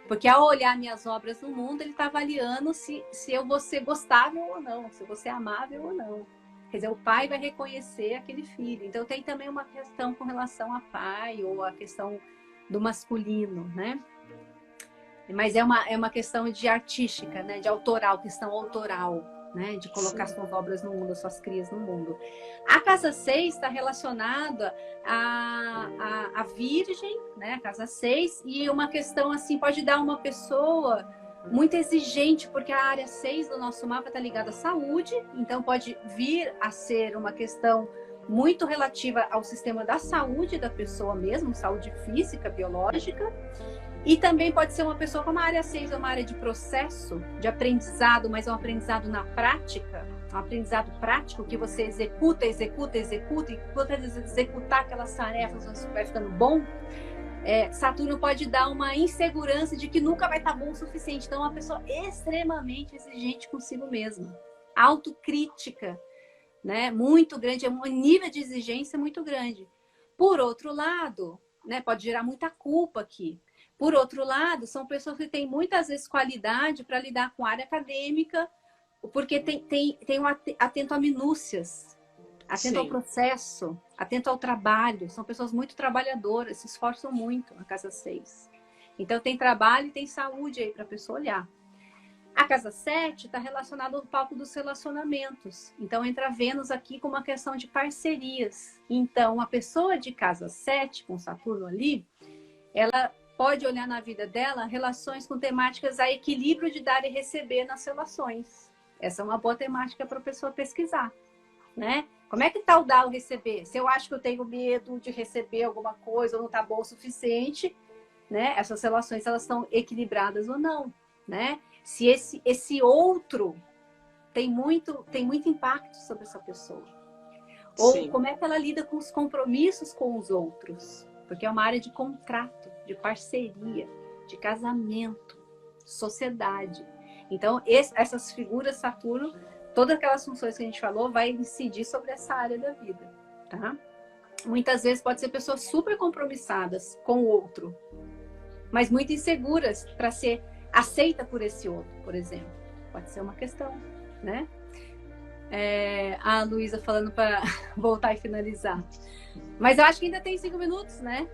Porque ao olhar minhas obras no mundo, ele está avaliando se eu vou ser gostável ou não, se eu vou ser amável ou não. Quer dizer, o pai vai reconhecer aquele filho. Então tem também uma questão com relação a pai ou a questão do masculino, né? Mas é uma questão de artística, né? De autoral, questão autoral, né? De colocar suas obras no mundo, suas crias no mundo. A casa 6 está relacionada à Virgem, né? A casa 6, e uma questão assim, pode dar uma pessoa muito exigente, porque a área 6 do nosso mapa está ligada à saúde, então pode vir a ser uma questão muito relativa ao sistema da saúde da pessoa mesmo, saúde física, biológica. E também pode ser uma pessoa como a área 6, é uma área de processo, de aprendizado, mas é um aprendizado na prática, um aprendizado prático que você executa, e quando executar aquelas tarefas você vai ficando bom. Saturno pode dar uma insegurança de que nunca vai estar bom o suficiente. Então, é uma pessoa extremamente exigente consigo mesma, autocrítica, né? Muito grande, é um nível de exigência muito grande. Por outro lado, né, pode gerar muita culpa aqui. Por outro lado, são pessoas que têm muitas vezes qualidade para lidar com a área acadêmica, porque tem atento a minúcias, atento ao processo, atento ao trabalho. São pessoas muito trabalhadoras, se esforçam muito na casa 6. Então tem trabalho e tem saúde aí para a pessoa olhar. A casa 7 está relacionada ao palco dos relacionamentos. Então entra Vênus aqui com uma questão de parcerias. Então a pessoa de casa 7, com Saturno ali, ela pode olhar na vida dela relações com temáticas a equilíbrio de dar e receber nas relações. Essa é uma boa temática para a pessoa pesquisar, né? Como é que está o dar ou receber? Se eu acho que eu tenho medo de receber alguma coisa ou não está bom o suficiente, né? Essas relações, elas estão equilibradas ou não, né? Se esse outro tem muito impacto sobre essa pessoa. Ou como é que ela lida com os compromissos com os outros. Porque é uma área de contrato, de parceria, de casamento, sociedade. Então, essas figuras Saturno, todas aquelas funções que a gente falou, vai incidir sobre essa área da vida, tá? Muitas vezes pode ser pessoas super compromissadas com o outro, mas muito inseguras para ser aceita por esse outro, por exemplo. Pode ser uma questão, né? A Luísa falando para voltar e finalizar. Mas eu acho que ainda tem 5 minutos, né?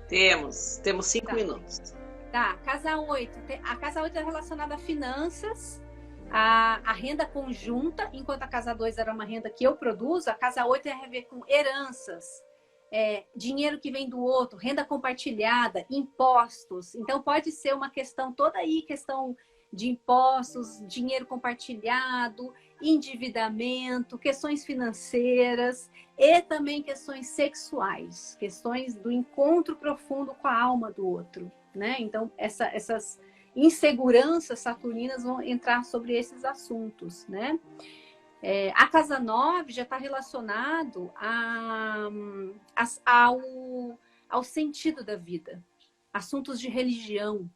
Temos 5 minutos. Tá, casa 8. A casa 8 é relacionada a finanças, a renda conjunta, enquanto a casa 2 era uma renda que eu produzo, a casa 8 tem a ver com heranças, dinheiro que vem do outro, renda compartilhada, impostos. Então, pode ser uma questão toda aí, questão de impostos, dinheiro compartilhado, endividamento, questões financeiras e também questões sexuais, questões do encontro profundo com a alma do outro, né? Então, essas inseguranças saturninas vão entrar sobre esses assuntos, né? A casa 9 já está relacionado ao sentido da vida, assuntos de religião,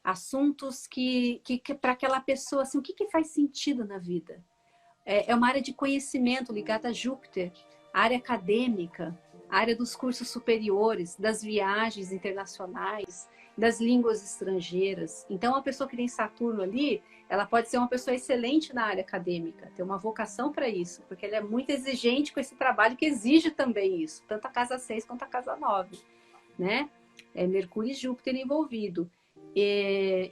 assuntos que para aquela pessoa, assim, o que faz sentido na vida? É uma área de conhecimento ligada a Júpiter, a área acadêmica, a área dos cursos superiores, das viagens internacionais, das línguas estrangeiras. Então, a pessoa que tem Saturno ali, ela pode ser uma pessoa excelente na área acadêmica, ter uma vocação para isso, porque ela é muito exigente com esse trabalho que exige também isso, tanto a casa 6 quanto a casa 9, né? Mercúrio e Júpiter envolvido.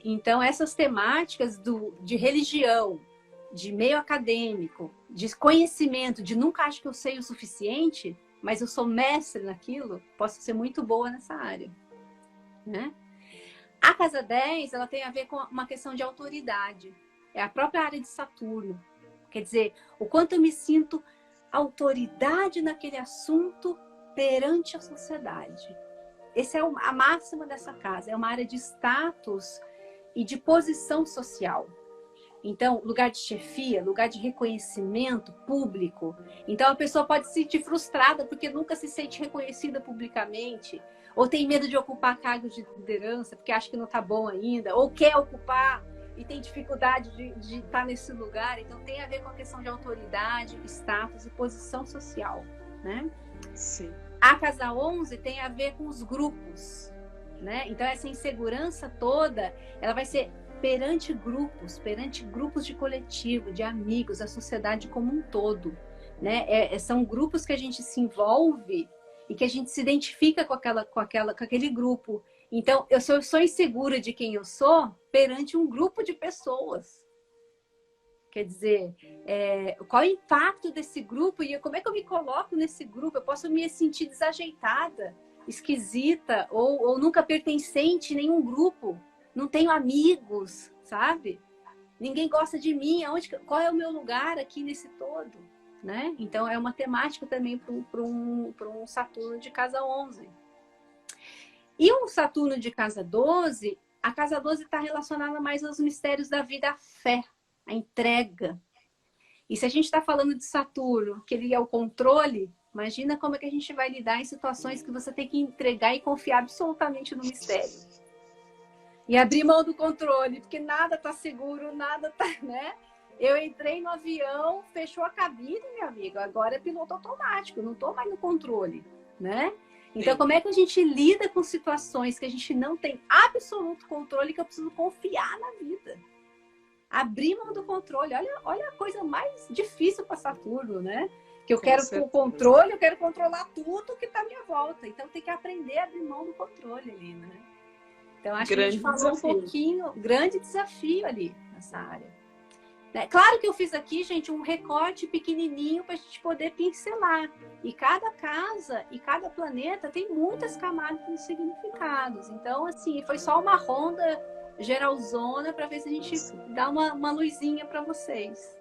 Então, essas temáticas de religião, de meio acadêmico, de conhecimento, de nunca acho que eu sei o suficiente, mas eu sou mestre naquilo, posso ser muito boa nessa área, né? A casa 10, ela tem a ver com uma questão de autoridade. É a própria área de Saturno. Quer dizer, o quanto eu me sinto autoridade naquele assunto perante a sociedade. Essa é a máxima dessa casa. É uma área de status e de posição social. Então, lugar de chefia, lugar de reconhecimento público. Então, a pessoa pode se sentir frustrada porque nunca se sente reconhecida publicamente, ou tem medo de ocupar cargos de liderança porque acha que não está bom ainda, ou quer ocupar e tem dificuldade de estar nesse lugar. Então, tem a ver com a questão de autoridade, status e posição social, né? Sim. A casa 11 tem a ver com os grupos, né? Então, essa insegurança toda, ela vai ser perante grupos de coletivo, de amigos, a sociedade como um todo, né? São grupos que a gente se envolve e que a gente se identifica com aquele grupo. Então, eu sou insegura de quem eu sou perante um grupo de pessoas. Quer dizer, qual é o impacto desse grupo e como é que eu me coloco nesse grupo? Eu posso me sentir desajeitada, esquisita ou nunca pertencente em nenhum grupo. Não tenho amigos, sabe? Ninguém gosta de mim. Qual é o meu lugar aqui nesse todo? Né? Então, é uma temática também para um Saturno de casa 11. E um Saturno de casa 12, a casa 12 está relacionada mais aos mistérios da vida, a fé, a entrega. E se a gente está falando de Saturno, que ele é o controle, imagina como é que a gente vai lidar em situações que você tem que entregar e confiar absolutamente no mistério. E abrir mão do controle, porque nada está seguro, nada está, né? Eu entrei no avião, fechou a cabine, meu amigo, agora é piloto automático, não estou mais no controle, né? Então, como é que a gente lida com situações que a gente não tem absoluto controle, que eu preciso confiar na vida? Abrir mão do controle, olha a coisa mais difícil para Saturno, né? Que eu quero o controle, eu quero controlar tudo que está à minha volta. Então, tem que aprender a abrir mão do controle ali, né? Então, acho que a gente falou um pouquinho, grande desafio ali nessa área. Claro que eu fiz aqui, gente, um recorte pequenininho para a gente poder pincelar. E cada casa e cada planeta tem muitas camadas de significados. Então, assim, foi só uma ronda geralzona para ver se a gente dá uma luzinha para vocês.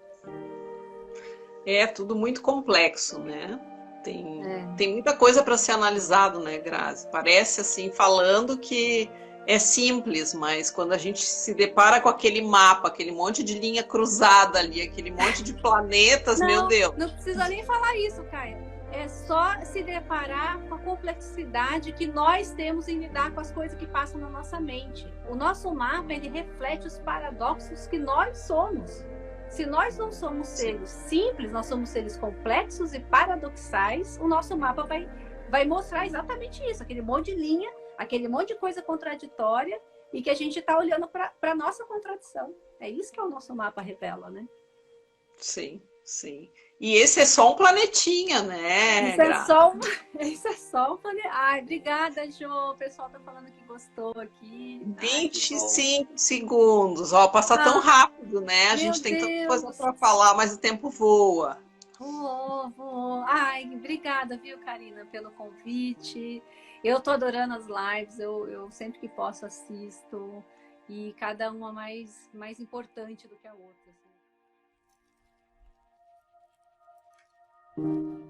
É tudo muito complexo, né? Tem muita coisa para ser analisado, né, Grazi? Parece, assim, falando que é simples, mas quando a gente se depara com aquele mapa, aquele monte de linha cruzada ali, aquele monte de planetas, meu Deus. Não precisa nem falar isso, Caia. É só se deparar com a complexidade que nós temos em lidar com as coisas que passam na nossa mente. O nosso mapa, ele reflete os paradoxos que nós somos. Se nós não somos seres simples, nós somos seres complexos e paradoxais, o nosso mapa vai mostrar exatamente isso, aquele monte de linha, aquele monte de coisa contraditória e que a gente está olhando para a nossa contradição. É isso que o nosso mapa revela, né? Sim, sim. E esse é só um planetinha, né? Isso é só um planetinha. Ai, obrigada, Jo. O pessoal tá falando que gostou aqui. 25 segundos. Ó, passa tão rápido, né? A gente tem tanta coisa para falar, mas o tempo voa. Vou. Ai, obrigada, viu, Karina, pelo convite. Eu tô adorando as lives, eu sempre que posso assisto, e cada uma mais importante do que a outra, assim.